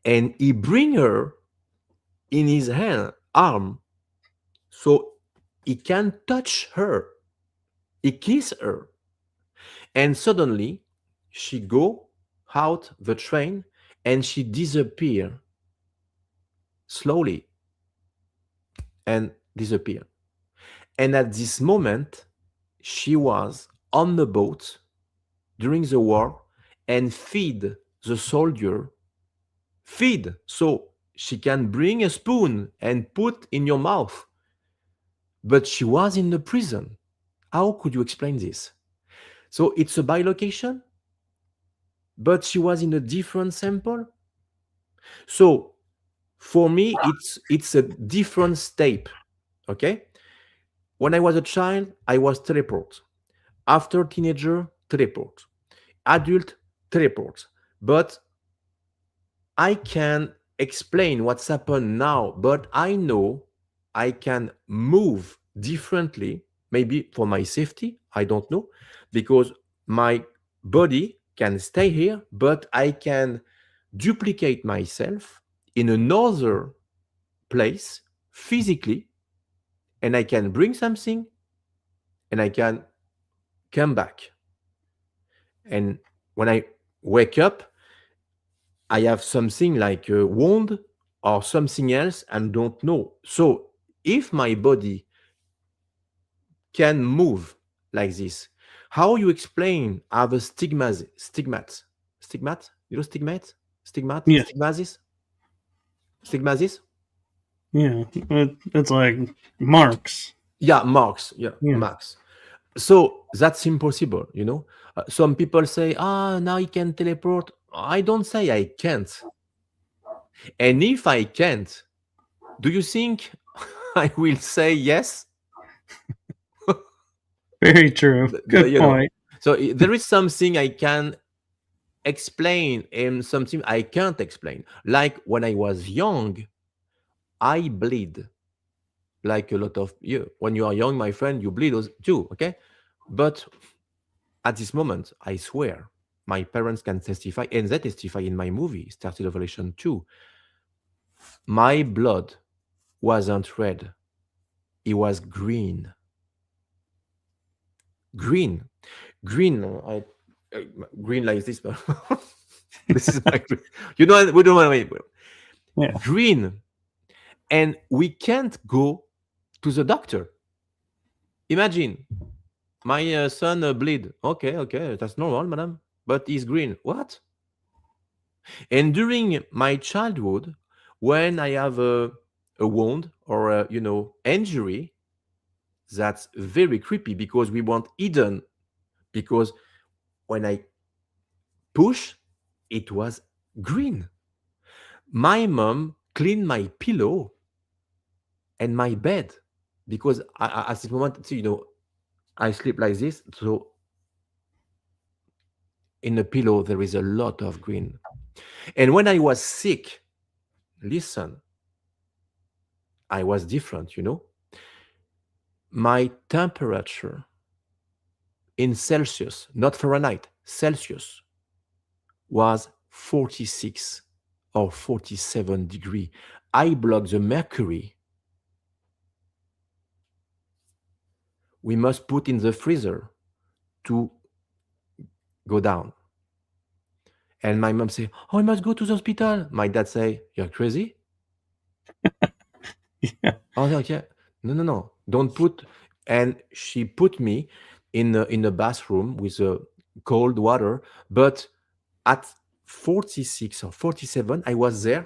Speaker 2: And he bring her in his hand, arm, so he can touch her. He kiss her. And suddenly she go out the train and she disappear slowly and disappear. And at this moment, she was on the boat during the war and feed the soldier. Feed, so she can bring a spoon and put in your mouth. But she was in the prison. How could you explain this? So it's a bilocation, but she was in a different sample. So for me, it's a different step. Okay. When I was a child, I was teleport. After teenager, teleport. Adult, teleport. But I can explain what's happened now, but I know I can move differently, maybe for my safety, I don't know, because my body can stay here, but I can duplicate myself in another place physically, and I can bring something and I can come back. And when I wake up, I have something like a wound or something else and don't know. So if my body can move like this, how you explain other stigmat? You know
Speaker 1: Yes.
Speaker 2: stigmasis?
Speaker 1: Yeah. It's like marks.
Speaker 2: Yeah, marks. Yeah,
Speaker 1: Yeah.
Speaker 2: marks. So that's impossible, you know. Some people say, now you can teleport. I don't say I can't. And if I can't, do you think I will say yes?
Speaker 1: Very true. Good
Speaker 2: You know,
Speaker 1: point.
Speaker 2: so there is something I can explain and something I can't explain. Like when I was young, I bleed like a lot of you. When you are young, my friend, you bleed too, okay? But at this moment, I swear, my parents can testify, and they testify in my movie, Started Revelation 2. My blood wasn't red, it was green. Green. Green. Green like this. This is my green. You know, we don't want to wait.
Speaker 1: Yeah.
Speaker 2: Green. And we can't go to the doctor. Imagine my son bleed. Okay, that's normal, madam. But he's green. What? And during my childhood, when I have a wound or a injury, that's very creepy because we want hidden. Because when I push, it was green. My mom cleaned my pillow and my bed because at this moment, I sleep like this. So in the pillow, there is a lot of green. And when I was sick, listen, I was different. My temperature in Celsius, not Fahrenheit, Celsius, was 46 or 47 degree. I block the mercury. We must put in the freezer to go down. And my mom say, "Oh, I must go to the hospital." My dad say, "You're crazy."
Speaker 1: Yeah.
Speaker 2: Oh, okay. No, no, no. Don't put. And she put me in a bathroom with cold water. But at 46 or 47, I was there.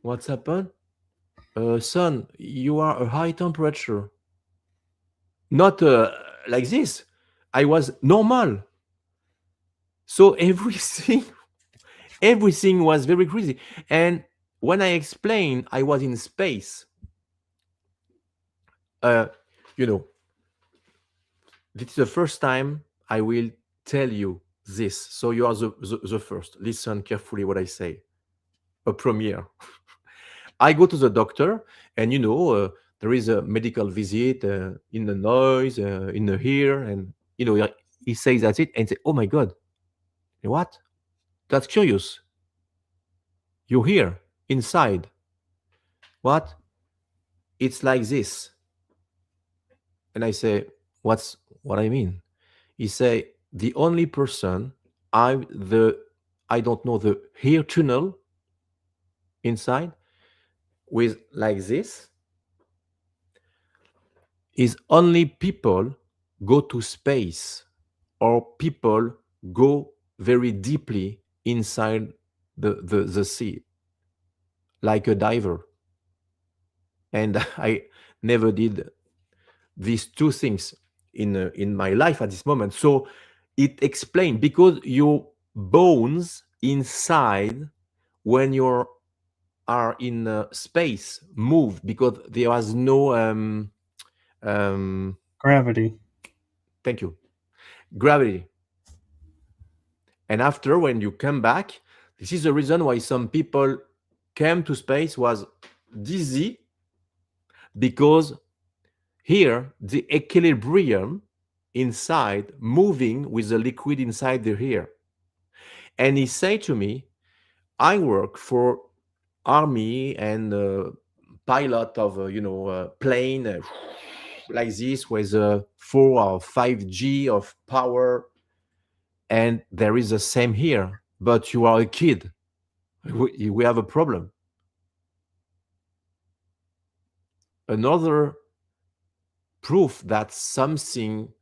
Speaker 2: What's happened? Son, you are a high temperature. Not like this. I was normal. So everything was very crazy. And when I explained I was in space, uh, you know, this is the first time I will tell you this. So you are the first. Listen carefully what I say. A premiere. I go to the doctor, and there is a medical visit in the noise, in the ear, and he says that's it, and say, "Oh my God, what? That's curious. You're here inside. What? It's like this." And I say, what I mean? He say, the only person I don't know the hair tunnel inside with like this is only people go to space or people go very deeply inside the sea like a diver. And I never did these two things in my life at this moment. So it explained because your bones inside when you are in space move because there was no
Speaker 1: Gravity.
Speaker 2: thank you, gravity. And after when you come back, this is the reason why some people came to space was dizzy, because here the equilibrium inside moving with the liquid inside the hair. And he said to me, I work for army and pilot of plane like this with 4 or 5G of power, and there is the same here, but you are a kid. We have a problem. Another proof that something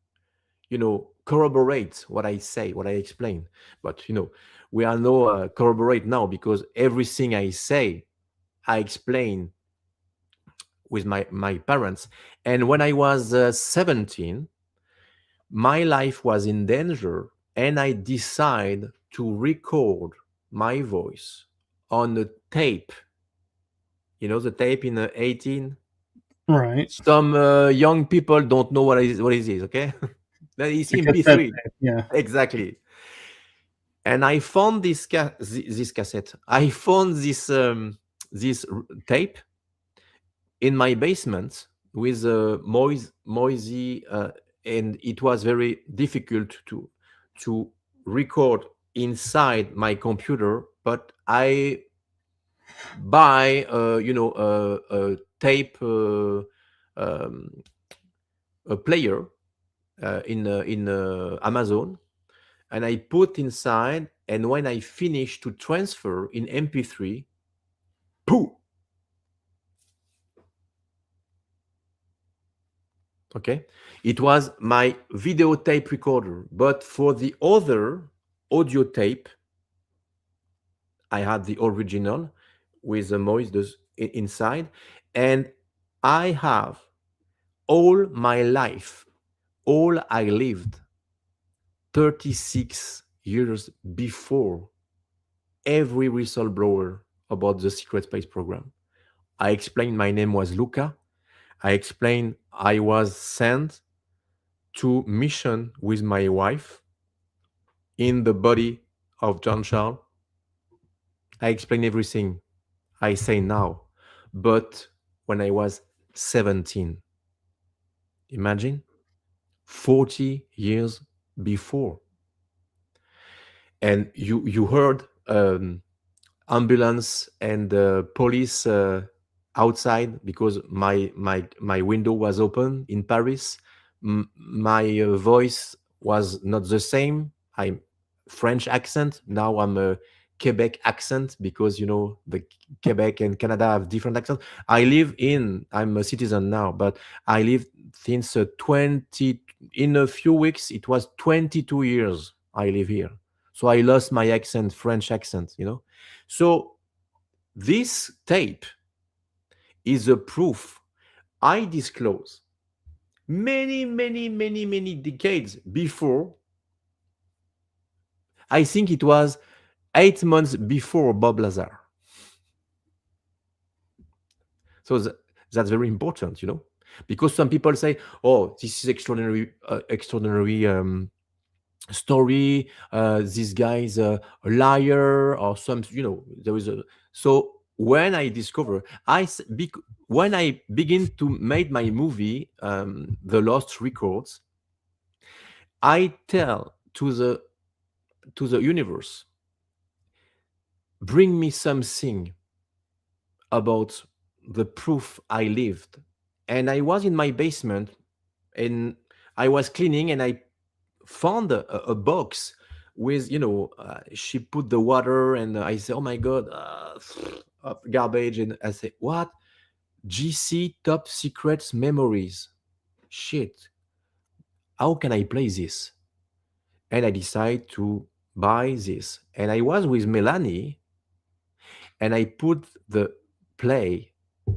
Speaker 2: corroborates what I say, what I explain. But we are no corroborate now, because everything I say I explain with my parents. And when I was 17, my life was in danger, and I decided to record my voice on a tape. The tape in 18.
Speaker 1: Right.
Speaker 2: Some young people don't know what it is. Okay, that is
Speaker 1: The cassette
Speaker 2: MP3.
Speaker 1: tape. Yeah.
Speaker 2: Exactly. And I found this cassette. I found this tape in my basement with Moisey, and it was very difficult to record inside my computer. But I buy a tape a player in Amazon, and I put inside. And when I finish to transfer in MP3, pooh. Okay, it was my video tape recorder. But for the other audio tape, I had the original with the noise inside, And I have all my life, all I lived 36 years before every whistleblower about the secret space program. I explained my name was Luca. I explained I was sent to mission with my wife in the body of John Charles. I explained everything I say now. But when I was 17, imagine 40 years before. And you heard ambulance and police outside because my window was open in Paris. My voice was not the same. I'm French accent. Now I'm a Quebec accent because the Quebec and Canada have different accents. I'm a citizen now, but I live since 20. In a few weeks, it was 22 years I live here. So I lost my accent, French accent. So this tape is a proof I disclose many, many, many, many decades before. I think it was 8 months before Bob Lazar. So that's very important, because some people say, "Oh, this is extraordinary story. This guy is a liar," or some. There is a. So when I discover, when I begin to make my movie, The Lost Records, I tell to the universe, bring me something about the proof I lived. And I was in my basement and I was cleaning and I found a box with, she put the water and I say, oh my God, garbage. And I say, what? GC Top Secrets Memories. Shit. How can I play this? And I decide to buy this. And I was with Melanie and I put the play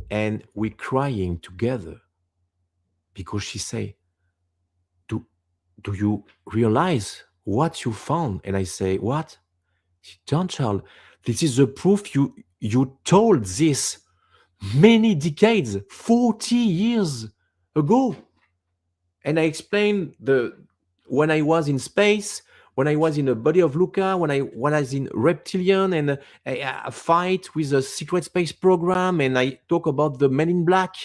Speaker 2: and we crying together because she say, do you realize what you found? And I say, what? Jean-Charles, this is the proof you told this many decades, 40 years ago. And I explained when I was in space, when I was in the body of Luca, when I was in Reptilian and a fight with a secret space program, and I talk about the Men in Black.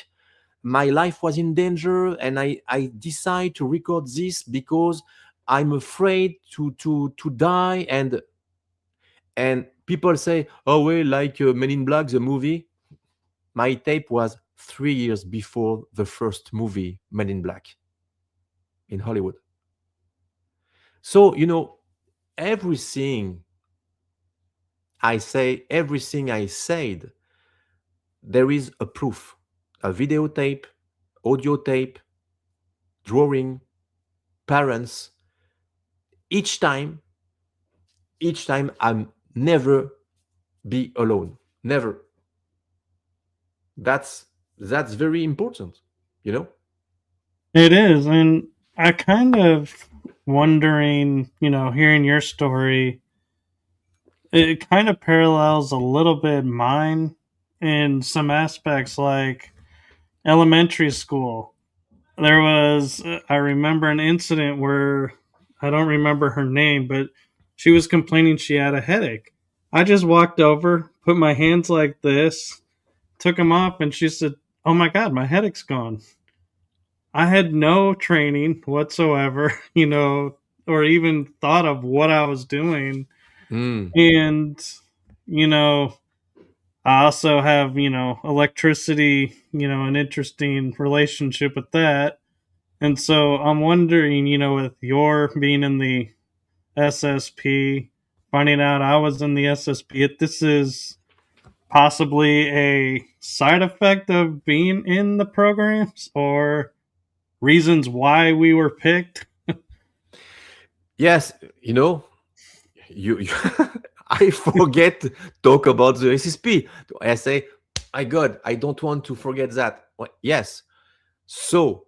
Speaker 2: My life was in danger, and I decide to record this because I'm afraid to die. And people say, oh, well, like Men in Black, the movie. My tape was 3 years before the first movie, Men in Black, in Hollywood. So, everything I say, everything I said, there is a proof, a videotape, audio tape, drawing, parents. Each time I'm never be alone. Never. That's very important.
Speaker 1: It is. And I kind of wondering, hearing your story, it kind of parallels a little bit mine in some aspects, like elementary school. There was, I remember an incident where I don't remember her name, but she was complaining she had a headache. I just walked over, put my hands like this, took them off, and she said, "Oh my God, my headache's gone." I had no training whatsoever, or even thought of what I was doing.
Speaker 2: Mm.
Speaker 1: And, I also have, electricity, an interesting relationship with that. And so I'm wondering, with your being in the SSP, finding out I was in the SSP, if this is possibly a side effect of being in the programs or reasons why we were picked.
Speaker 2: Yes, you I forget talk about the SSP. I say My God, I don't want to forget that. Yes. So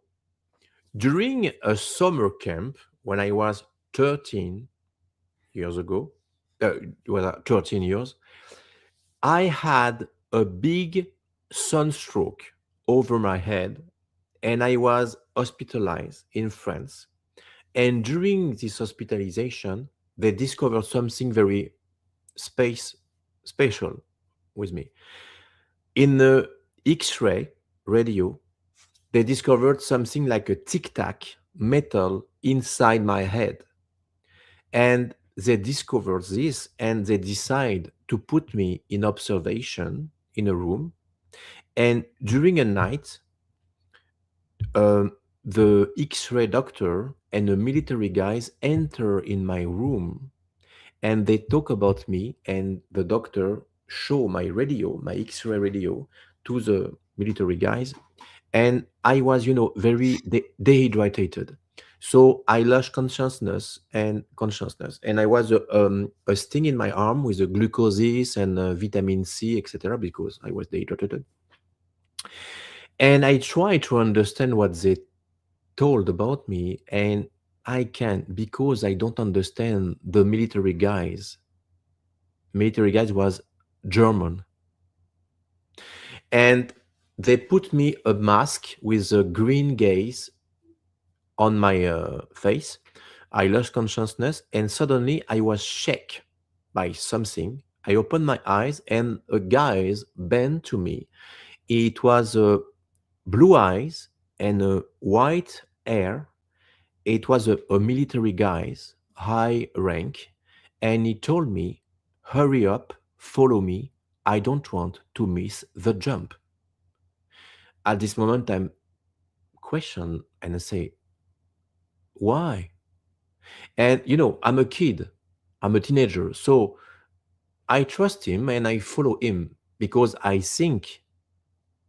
Speaker 2: during a summer camp when I was 13 years ago, it was 13 years, I had a big sunstroke over my head and I was hospitalized in France. And during this hospitalization, they discovered something very space special with me. In the X-ray radio, they discovered something like a tic-tac metal inside my head. And they discovered this and they decide to put me in observation in a room. And during a night, um, the X-ray doctor and the military guys enter in my room and they talk about me. And the doctor show my radio, my X-ray radio, to the military guys. And I was, very dehydrated. So I lost consciousness, and I was a sting in my arm with the glucoses and vitamin C, etc., because I was dehydrated. And I tried to understand what they told about me, and I can't because I don't understand the military guys. Military guys was German, and they put me a mask with a green gaze on my face. I lost consciousness, and suddenly I was shaken by something. I opened my eyes, and a guy bent to me. It was blue eyes and white hair. It was a military guy's high rank, and he told me, "Hurry up, follow me. I don't want to miss the jump." At this moment, I'm question and I say, "Why?" And I'm a kid, I'm a teenager, so I trust him and I follow him because I think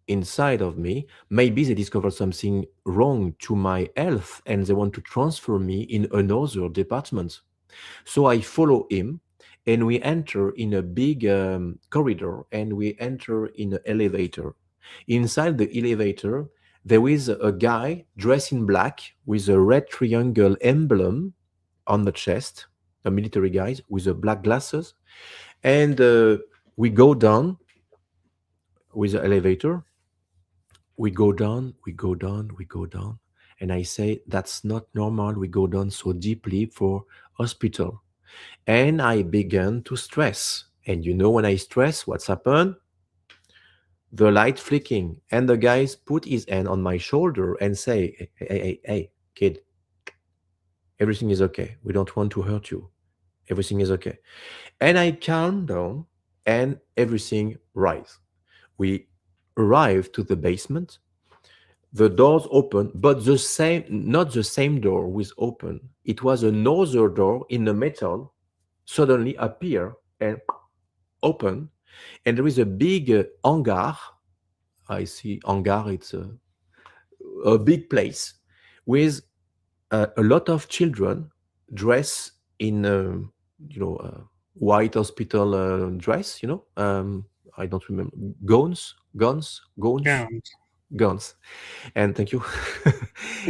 Speaker 2: inside of me, maybe they discovered something wrong to my health and they want to transfer me in another department. So I follow him and we enter in a big corridor and we enter in an elevator. Inside the elevator, there is a guy dressed in black with a red triangle emblem on the chest, a military guy with the black glasses. And we go down with the elevator. We go down, we go down, we go down. And I say, that's not normal. We go down so deeply for hospital. And I began to stress. And when I stress, what's happened? The light flicking. And the guys put his hand on my shoulder and say, hey, hey, hey, hey, kid, everything is okay. We don't want to hurt you. Everything is okay. And I calm down and everything rise. We arrive to the basement. The doors open, but not the same door was open. It was another door in the metal suddenly appear and open. And there is a big hangar. I see hangar, it's a big place with a lot of children dressed in, white hospital dress, I don't remember, gowns,
Speaker 1: Gowns.
Speaker 2: guns. And thank you.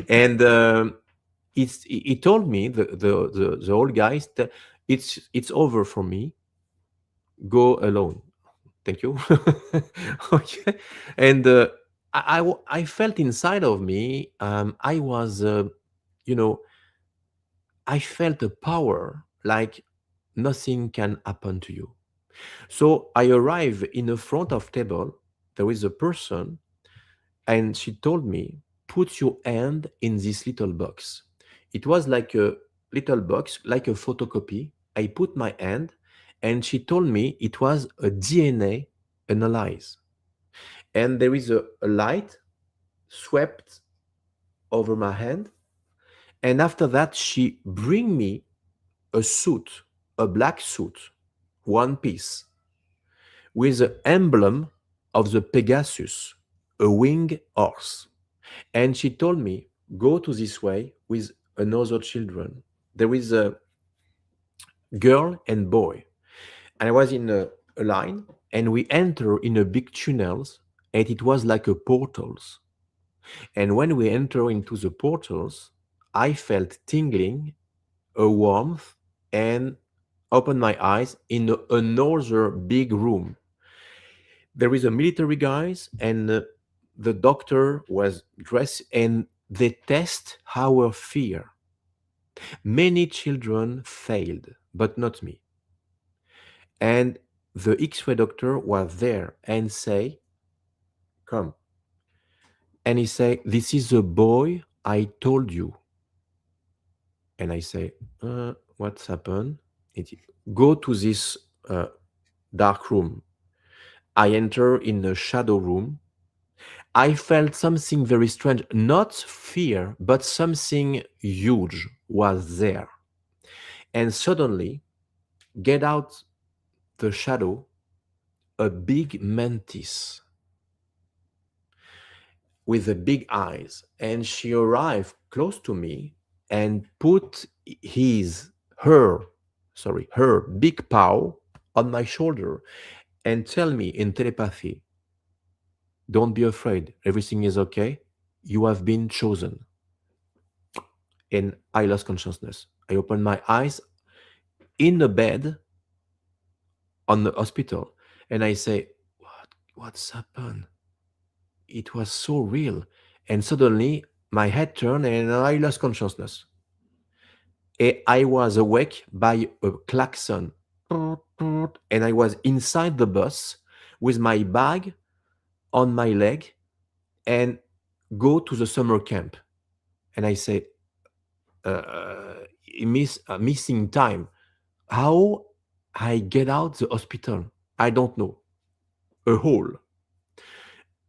Speaker 2: And he told me the old guys that it's over for me. Go alone. Thank you. Okay. And I felt inside of me. I was, you know, I felt a power like nothing can happen to you. So I arrive in the front of table. There is a person and she told me, put your hand in this little box. It was like a little box, like a photocopy. I put my hand and she told me it was a DNA analyze. And there is a light swept over my hand. And after that, she bring me a suit, a black suit, one piece, with the emblem of the Pegasus, a winged horse. And she told me, go to this way with another children. There is a girl and boy. And I was in a line and we enter in a big tunnels, and it was like a portals. And when we enter into the portals, I felt tingling, a warmth, and opened my eyes in another big room. There is a military guys, and the doctor was dressed, and they test our fear. Many children failed, but not me. And the X-ray doctor was there and say, "Come." And he say, "This is the boy I told you." And I say, "What's happened?" It, "Go to this uh, dark room." I enter in a shadow room. I felt something very strange, not fear, but something huge was there. And suddenly, get out the shadow, a big mantis with the big eyes. And she arrived close to me and put her, her big paw on my shoulder and tell me in telepathy, "Don't be afraid. Everything is okay. You have been chosen." And I lost consciousness. I opened my eyes in the bed on the hospital, and I say, What's happened? It was so real." And suddenly my head turned and I lost consciousness. I was awake by a klaxon, and I was inside the bus with my bag on my leg and go to the summer camp. And I say, missing time. How I get out the hospital? I don't know. A hole.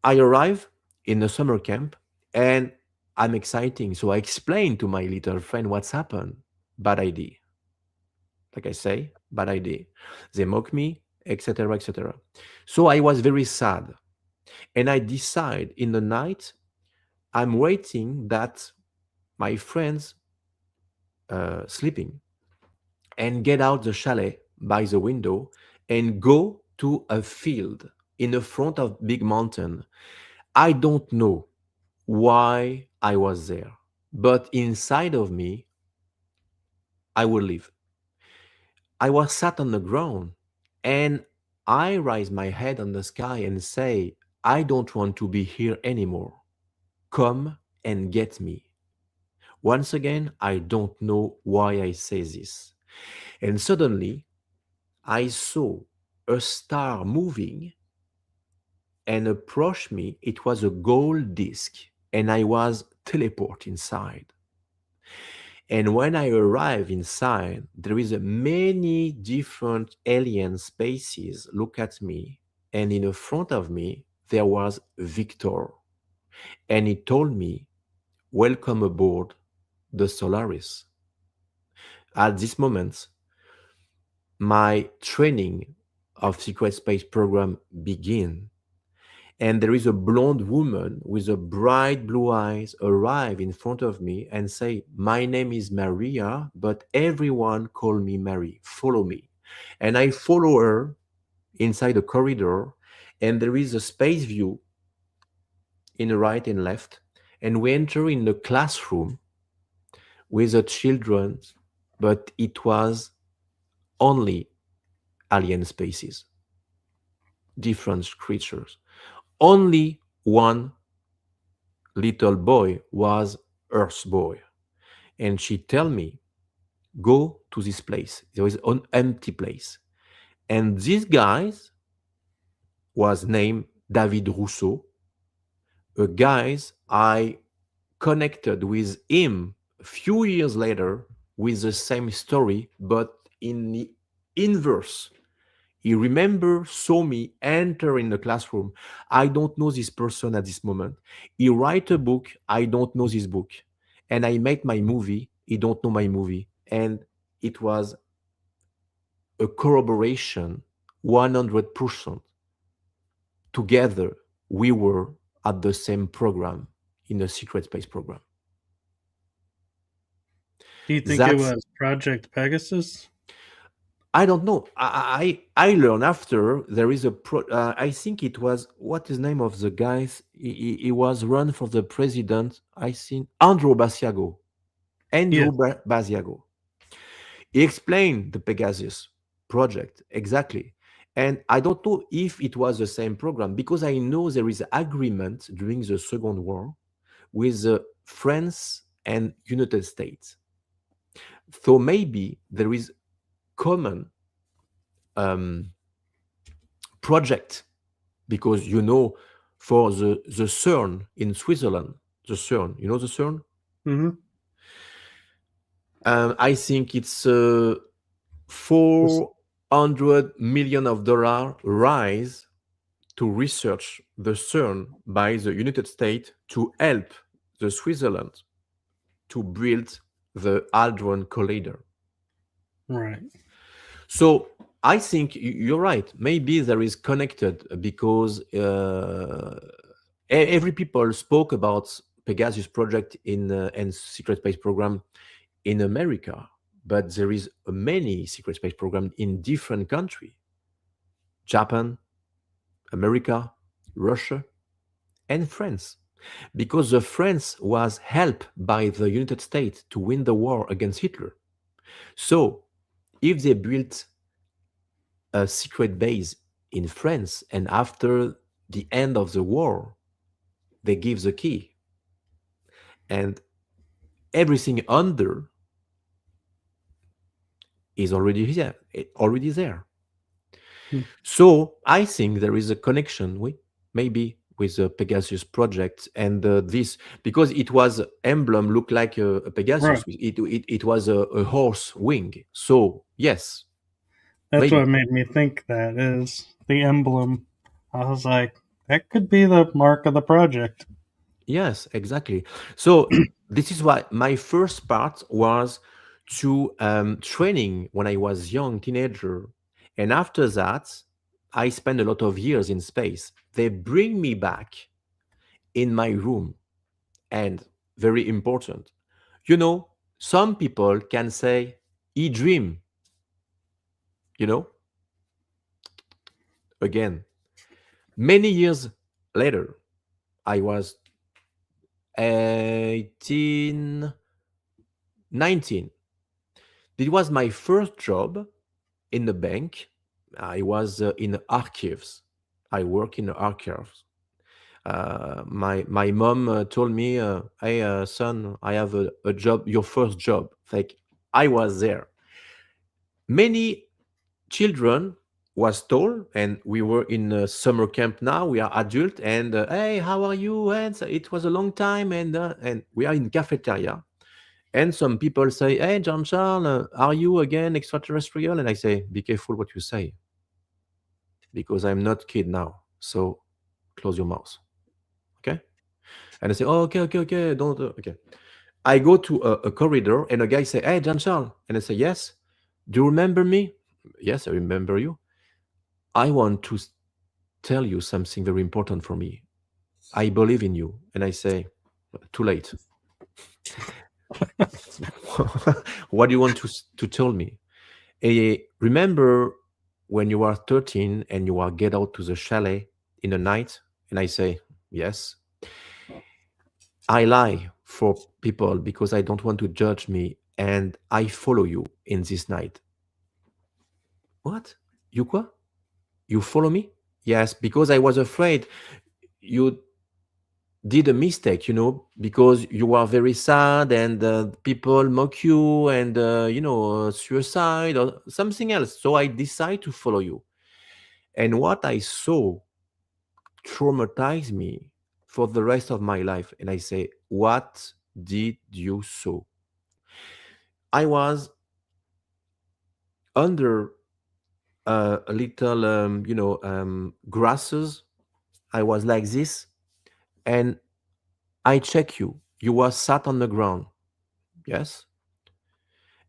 Speaker 2: I arrive in the summer camp and I'm exciting. So I explain to my little friend what's happened. Bad idea. Like I say, bad idea. They mock me, etc., etc. So I was very sad. And I decide in the night, I'm waiting that my friends sleeping and get out the chalet by the window and go to a field in the front of big mountain. I don't know why I was there, but inside of me, I will live. I was sat on the ground and I raise my head on the sky and say, "I don't want to be here anymore. Come and get me." Once again, I don't know why I say this. And suddenly, I saw a star moving and approached me. It was a gold disc, and I was teleported inside. And when I arrive inside, there is a many different alien species look at me, and in the front of me there was Victor, and he told me, "Welcome aboard the Solaris." At this moment, my training of secret space program begin, and there is a blonde woman with a bright blue eyes arrive in front of me and say, "My name is Maria, but everyone call me Mary. Follow me." And I follow her inside a corridor, and there is a space view in the right and left, and we enter in the classroom with the children, but it was only alien species, different creatures. Only one little boy was Earth boy. And she tell me, "Go to this place. There is an empty place." And this guy was named David Rousseau, a guy I connected with him a few years later with the same story, but in the inverse. He remember saw me enter in the classroom. I don't know this person at this moment. He write a book. I don't know this book. And I made my movie. He don't know my movie. And it was a corroboration, 100%. Together, we were at the same program in a secret space program.
Speaker 1: Do you think it
Speaker 2: That's
Speaker 1: was Project Pegasus?
Speaker 2: I don't know. I learned after there is a I think it was what is the name of the guys? He was run for the president. I think Andrew Basiago.
Speaker 1: Yes.
Speaker 2: Basiago. He explained the Pegasus project exactly. And I don't know if it was the same program because I know there is agreement during the Second War with France and United States. So maybe there is common um, project because for the CERN in Switzerland, the CERN, you know the CERN.
Speaker 1: Mm-hmm.
Speaker 2: I think it's 400 million of dollar rise to research the CERN by the United States to help the Switzerland to build the Hadron Collider.
Speaker 1: Right.
Speaker 2: So I think you're right. Maybe there is connected because every people spoke about Pegasus project in and secret space program in America, but there is many secret space program in different countries: Japan, America, Russia, and France. Because the France was helped by the United States to win the war against Hitler. So if they built a secret base in France and after the end of the war, they give the key and everything under is already there.
Speaker 1: Mm.
Speaker 2: So I think there is a connection with maybe with the Pegasus project and this because it was emblem looked like a
Speaker 1: Right.
Speaker 2: Pegasus. It was a horse wing. So yes,
Speaker 1: That's
Speaker 2: maybe
Speaker 1: what made me think that is the emblem. I was like, that could be the mark of the project.
Speaker 2: yes, exactly. So this is why my first part was to training when I was young teenager, and after that, I spent a lot of years in space. They bring me back in my room, and very important, some people can say he dream. You know, again, many years later, I was 18, 19. It was my first job in the bank. I was in archives. I work in the archives. My mom told me, "Hey, son, I have a job. Your first job." Like I was there. Many children was told, and we were in a summer camp. Now we are adult, and hey, how are you? And so it was a long time, and we are in cafeteria. And some people say, "Hey, Jean-Charles, are you again extraterrestrial?" And I say, "Be careful what you say, because I'm not kid now. So close your mouth, okay?" And I say, "Oh, okay, okay, okay, don't, okay." I go to a corridor, and a guy say, "Hey, Jean-Charles," and I say, "Yes. Do you remember me?" "Yes, I remember you. I want to tell you something very important for me. I believe in you." And I say, "Too late." What do you want to tell me? Remember when you are 13 and you are get out to the chalet in the night? And I say, "Yes." "I lie for people because I don't want to judge me, and I follow you in this night." "What? You quoi? You follow me?" "Yes, because I was afraid you did a mistake, because you are very sad and people mock you and, suicide or something else. So I decide to follow you. And what I saw traumatized me for the rest of my life. And I say, what did you saw? I was under a little, grasses. I was like this. And I check you. You were sat on the ground. Yes.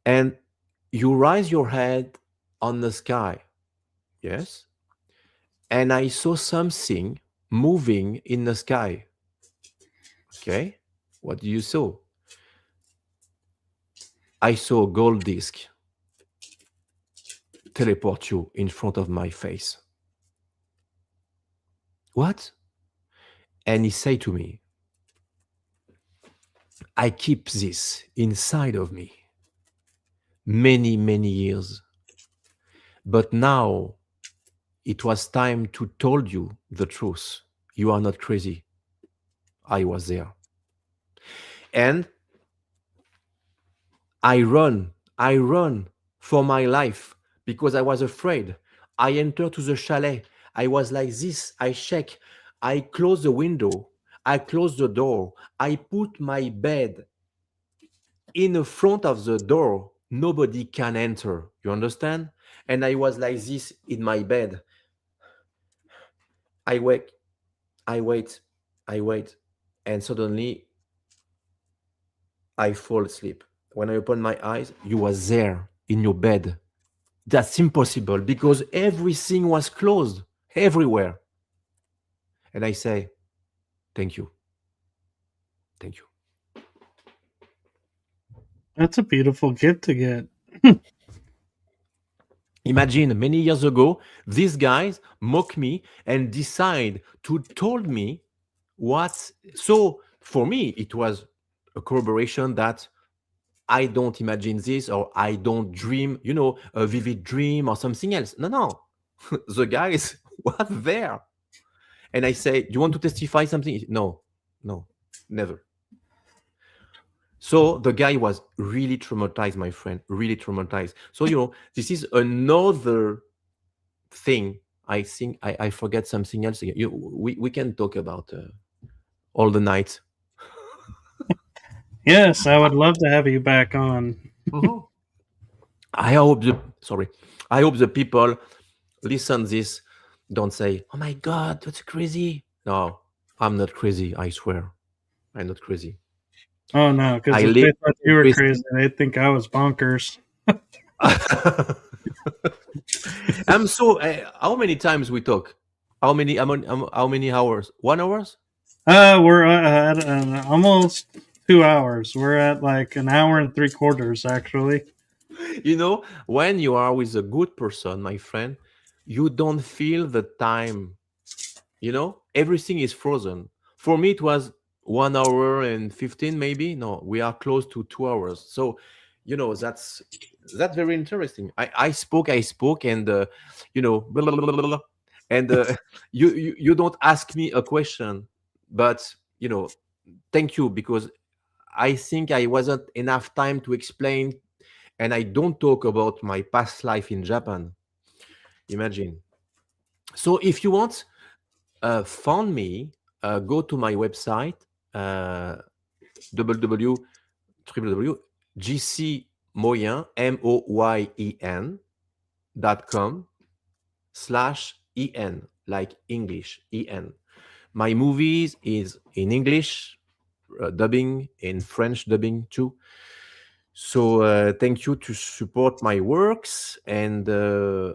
Speaker 2: And you raise your head on the sky. Yes. And I saw something moving in the sky. Okay. What do you saw? I saw a gold disc. teleport you in front of my face. What? And he said to me, I keep this inside of me many, many years. But now it was time to told you the truth. You are not crazy. I was there. And I run for my life because I was afraid. I entered to the chalet. I was like this. I shake. I close the window. I close the door. I put my bed in the front of the door. Nobody can enter. You understand? And I was like this in my bed. I wake. I wait. I wait. And suddenly I fall asleep. When I open my eyes, you was there in your bed. That's impossible because everything was closed everywhere. And I say, thank you. Thank you.
Speaker 1: That's a beautiful gift to get.
Speaker 2: Imagine many years ago, these guys mock me and decide to told me what. So for me, it was a corroboration that I don't imagine this or I don't dream, a vivid dream or something else. No. The guys was there. And I say, do you want to testify something? No, never. So the guy was really traumatized, my friend, really traumatized. So, this is another thing. I think I forget something else. We can talk about all the night.
Speaker 1: Yes, I would love to have you back on.
Speaker 2: Mhm. I hope the people listen this don't say, oh my God, that's crazy. No, I'm not crazy. I swear. I'm not crazy.
Speaker 1: Oh no, because
Speaker 2: I
Speaker 1: if
Speaker 2: live
Speaker 1: they thought you were
Speaker 2: everything.
Speaker 1: crazy, they'd think I was bonkers.
Speaker 2: I'm so. How many times we talk? How many hours? 1 hours?
Speaker 1: We're at almost 2 hours. We're at like an hour and 3/4 actually.
Speaker 2: When you are with a good person, my friend, you don't feel the time. Everything is frozen. For me, it was 1 hour and 15, maybe. No, we are close to 2 hours. So, that's very interesting. I spoke, and blah, blah, blah, blah, blah, and you don't ask me a question, but thank you because I think I wasn't enough time to explain, and I don't talk about my past life in Japan. Imagine. So, if you want, found me, go to my website, uh, www.gcmoyen.com/en, like English, en. My movies is in English, dubbing, in French dubbing too. So thank you to support my works, and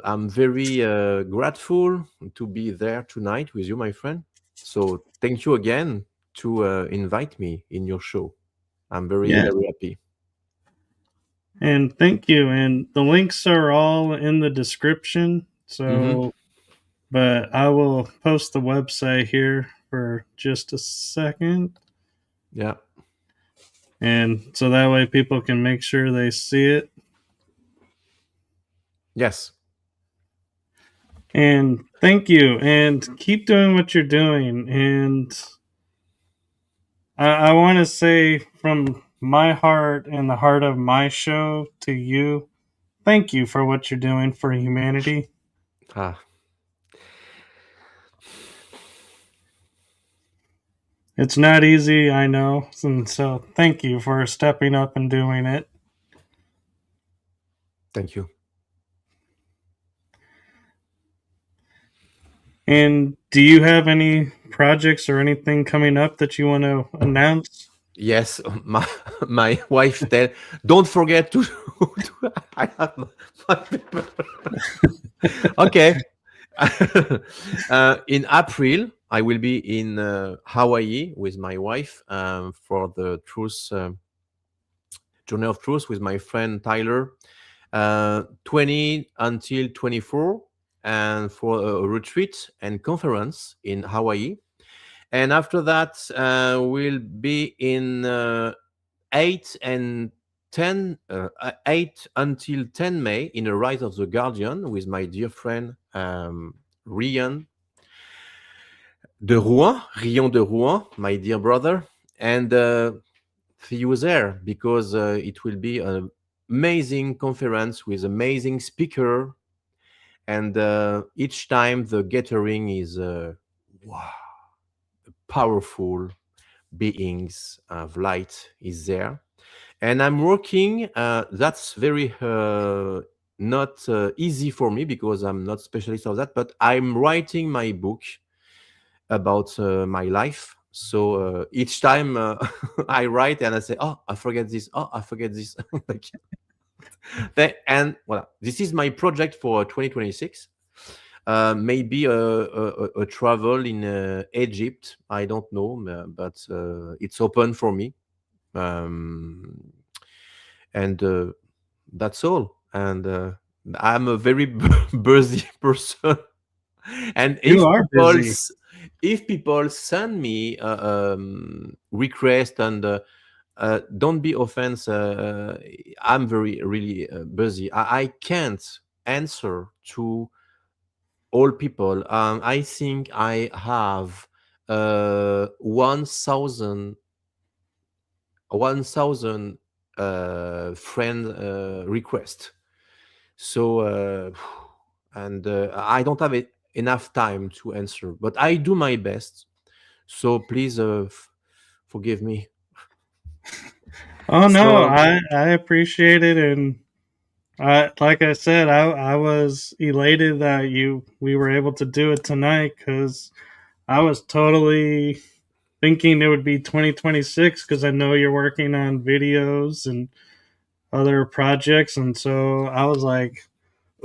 Speaker 2: I'm very grateful to be there tonight with you, my friend. So thank you again to invite me in your show. I'm very,
Speaker 1: Yeah,
Speaker 2: very happy.
Speaker 1: and thank you. And the links are all in the description.
Speaker 2: Hmm.
Speaker 1: So, but I will post the website here for just a second,
Speaker 2: Yeah.
Speaker 1: and so that way people can make sure they see it.
Speaker 2: Yes.
Speaker 1: And thank you, and keep doing what you're doing. And I want to say from my heart and the heart of my show to you, thank you for what you're doing for humanity.
Speaker 2: Ah,
Speaker 1: It's not easy, I know, and so thank you for stepping up and doing it.
Speaker 2: thank you.
Speaker 1: And do you have any projects or anything coming up that you want to announce?
Speaker 2: Yes, my wife said, don't forget to. I have my paper. Okay. In April, I will be in Hawaii with my wife for the Truth Journey of Truth with my friend Tyler. 20 until 24, and for a retreat and conference in Hawaii. And after that, we'll be in 8 and 10, 8 until 10 May in a Rise of the Guardian with my dear friend Rian Rion de Rouen, my dear brother. And see you there because it will be an amazing conference with amazing speaker. And each time the gathering is wow, powerful beings of light is there. And I'm working. That's very not easy for me because I'm not specialist of that. But I'm writing my book about my life. So each time I write and I say, "Oh, I forget this. Oh, I forget this." Like, and well, this is my project for 2026. Maybe a travel in Egypt. I don't know, but it's open for me. Um, and that's all. And I'm a very busy person. And
Speaker 1: You are busy.
Speaker 2: if people send me request and don't be offense, I'm very really busy. I can't answer to all people. I think I have 1,000 friend request. So and I don't have enough time to answer, but I do my best. So please forgive me.
Speaker 1: Oh no,
Speaker 2: So
Speaker 1: I appreciate it, and like I said, I was elated that you we were able to do it tonight because I was totally thinking it would be 2026 because I know you're working on videos and other projects, and so I was like,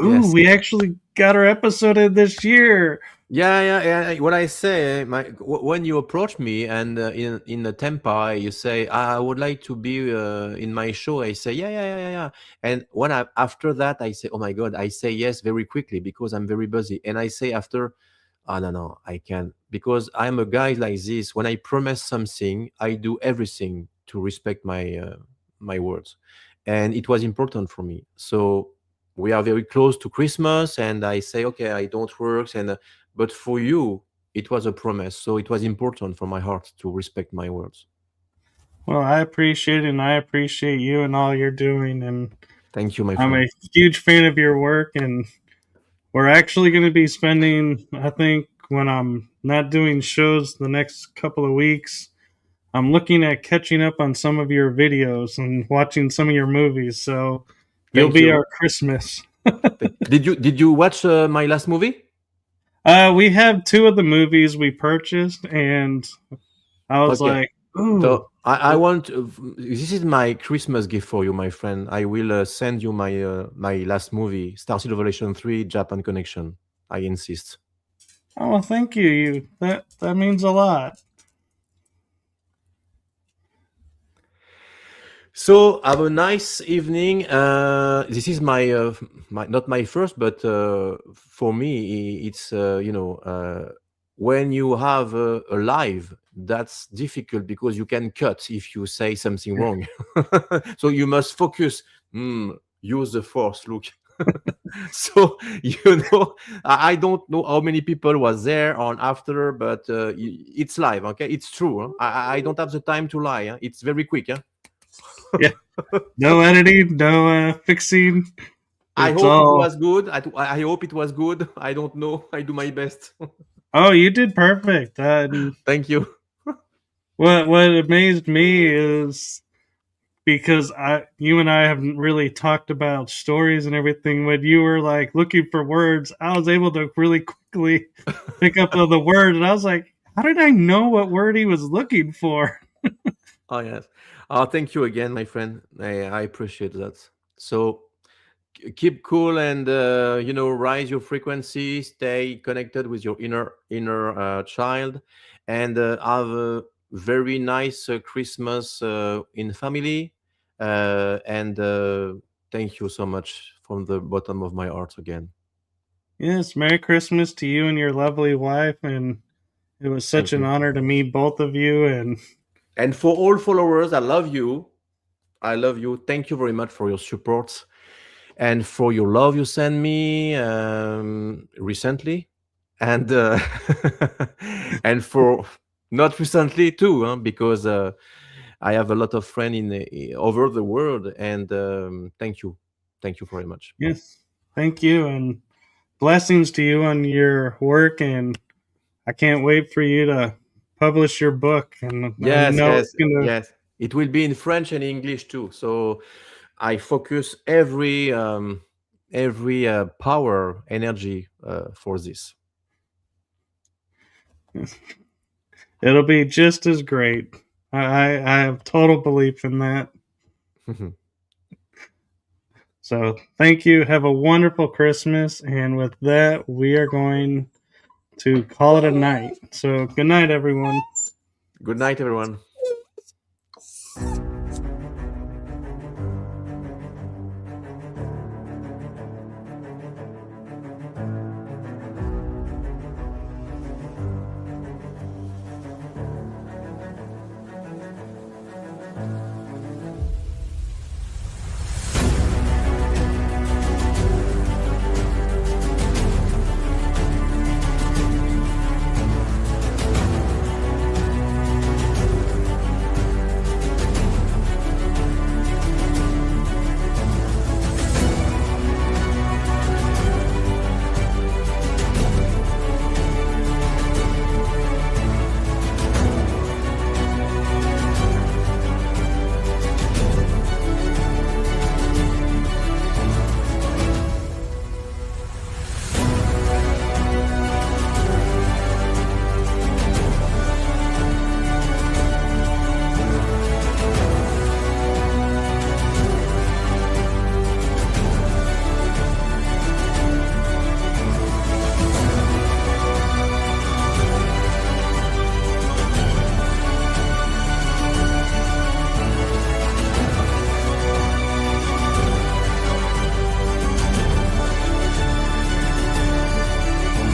Speaker 1: "Ooh,
Speaker 2: yes.
Speaker 1: we actually got our episode in this year."
Speaker 2: Yeah. What I say, when you approach me and in the Tampa, you say, "I would like to be in my show." I say, yeah. And after that, I say, "Oh my God!" I say yes very quickly because I'm very busy. And I say after, "Oh no, I can't," because I'm a guy like this. When I promise something, I do everything to respect my words, and it was important for me. So we are very close to Christmas, and I say, "Okay, I don't work," and but for you, it was a promise. So it was important for my heart to respect my words.
Speaker 1: Well, I appreciate it, and I appreciate you and all you're doing, and
Speaker 2: Thank you, my
Speaker 1: I'm
Speaker 2: friend.
Speaker 1: a huge fan of your work. And we're actually going to be spending, I think, when I'm not doing shows the next couple of weeks, I'm looking at catching up on some of your videos and watching some of your movies. So you'll
Speaker 2: Thank
Speaker 1: be
Speaker 2: you.
Speaker 1: our Christmas.
Speaker 2: Did you watch my last movie?
Speaker 1: We have two of the movies we purchased, and I was
Speaker 2: Okay.
Speaker 1: like, ooh.
Speaker 2: So I want this is my Christmas gift for you, my friend. I will send you my last movie, Star City Revelation 3 Japan Connection. I insist.
Speaker 1: Oh, thank you. You that means a lot.
Speaker 2: So have a nice evening. This is my not my first, but for me, it's when you have a live, that's difficult because you can cut if you say something wrong. So you must focus. Use the force. Look. So I don't know how many people was there on after, but it's live. Okay, it's true. Huh? I don't have the time to lie. Huh? It's very quick. Huh?
Speaker 1: Yeah. No editing, no fixing.
Speaker 2: I
Speaker 1: It's
Speaker 2: hope it
Speaker 1: all.
Speaker 2: was good. I hope it was good. I don't know. I do my best.
Speaker 1: Oh, you did perfect. And
Speaker 2: Thank you.
Speaker 1: what amazed me is because you and I haven't really talked about stories and everything. When you were like looking for words, I was able to really quickly pick up on the word, and I was like, how did I know what word he was looking for?
Speaker 2: Oh yes. Thank you again, my friend. I appreciate that. So keep cool and rise your frequency. Stay connected with your inner child, and have a very nice Christmas in family. And thank you so much from the bottom of my heart again.
Speaker 1: Yes, Merry Christmas to you and your lovely wife, and it was such
Speaker 2: Thank
Speaker 1: an
Speaker 2: you.
Speaker 1: honor to meet both of you.
Speaker 2: And for all followers, I love you. I love you. Thank you very much for your support and for your love you sent me recently, and and for not recently too, huh, because I have a lot of friends over the world, and thank you very much.
Speaker 1: Yes, thank you, and blessings to you on your work, and I can't wait for you to publish your book, and I
Speaker 2: Yes,
Speaker 1: know
Speaker 2: yes,
Speaker 1: it's gonna.
Speaker 2: yes. It will be in French and English too. So I focus every power energy for this.
Speaker 1: It'll be just as great. I have total belief in that. So thank you. Have a wonderful Christmas. And with that, we are going to call it a night. So good night, everyone.
Speaker 2: Good night, everyone.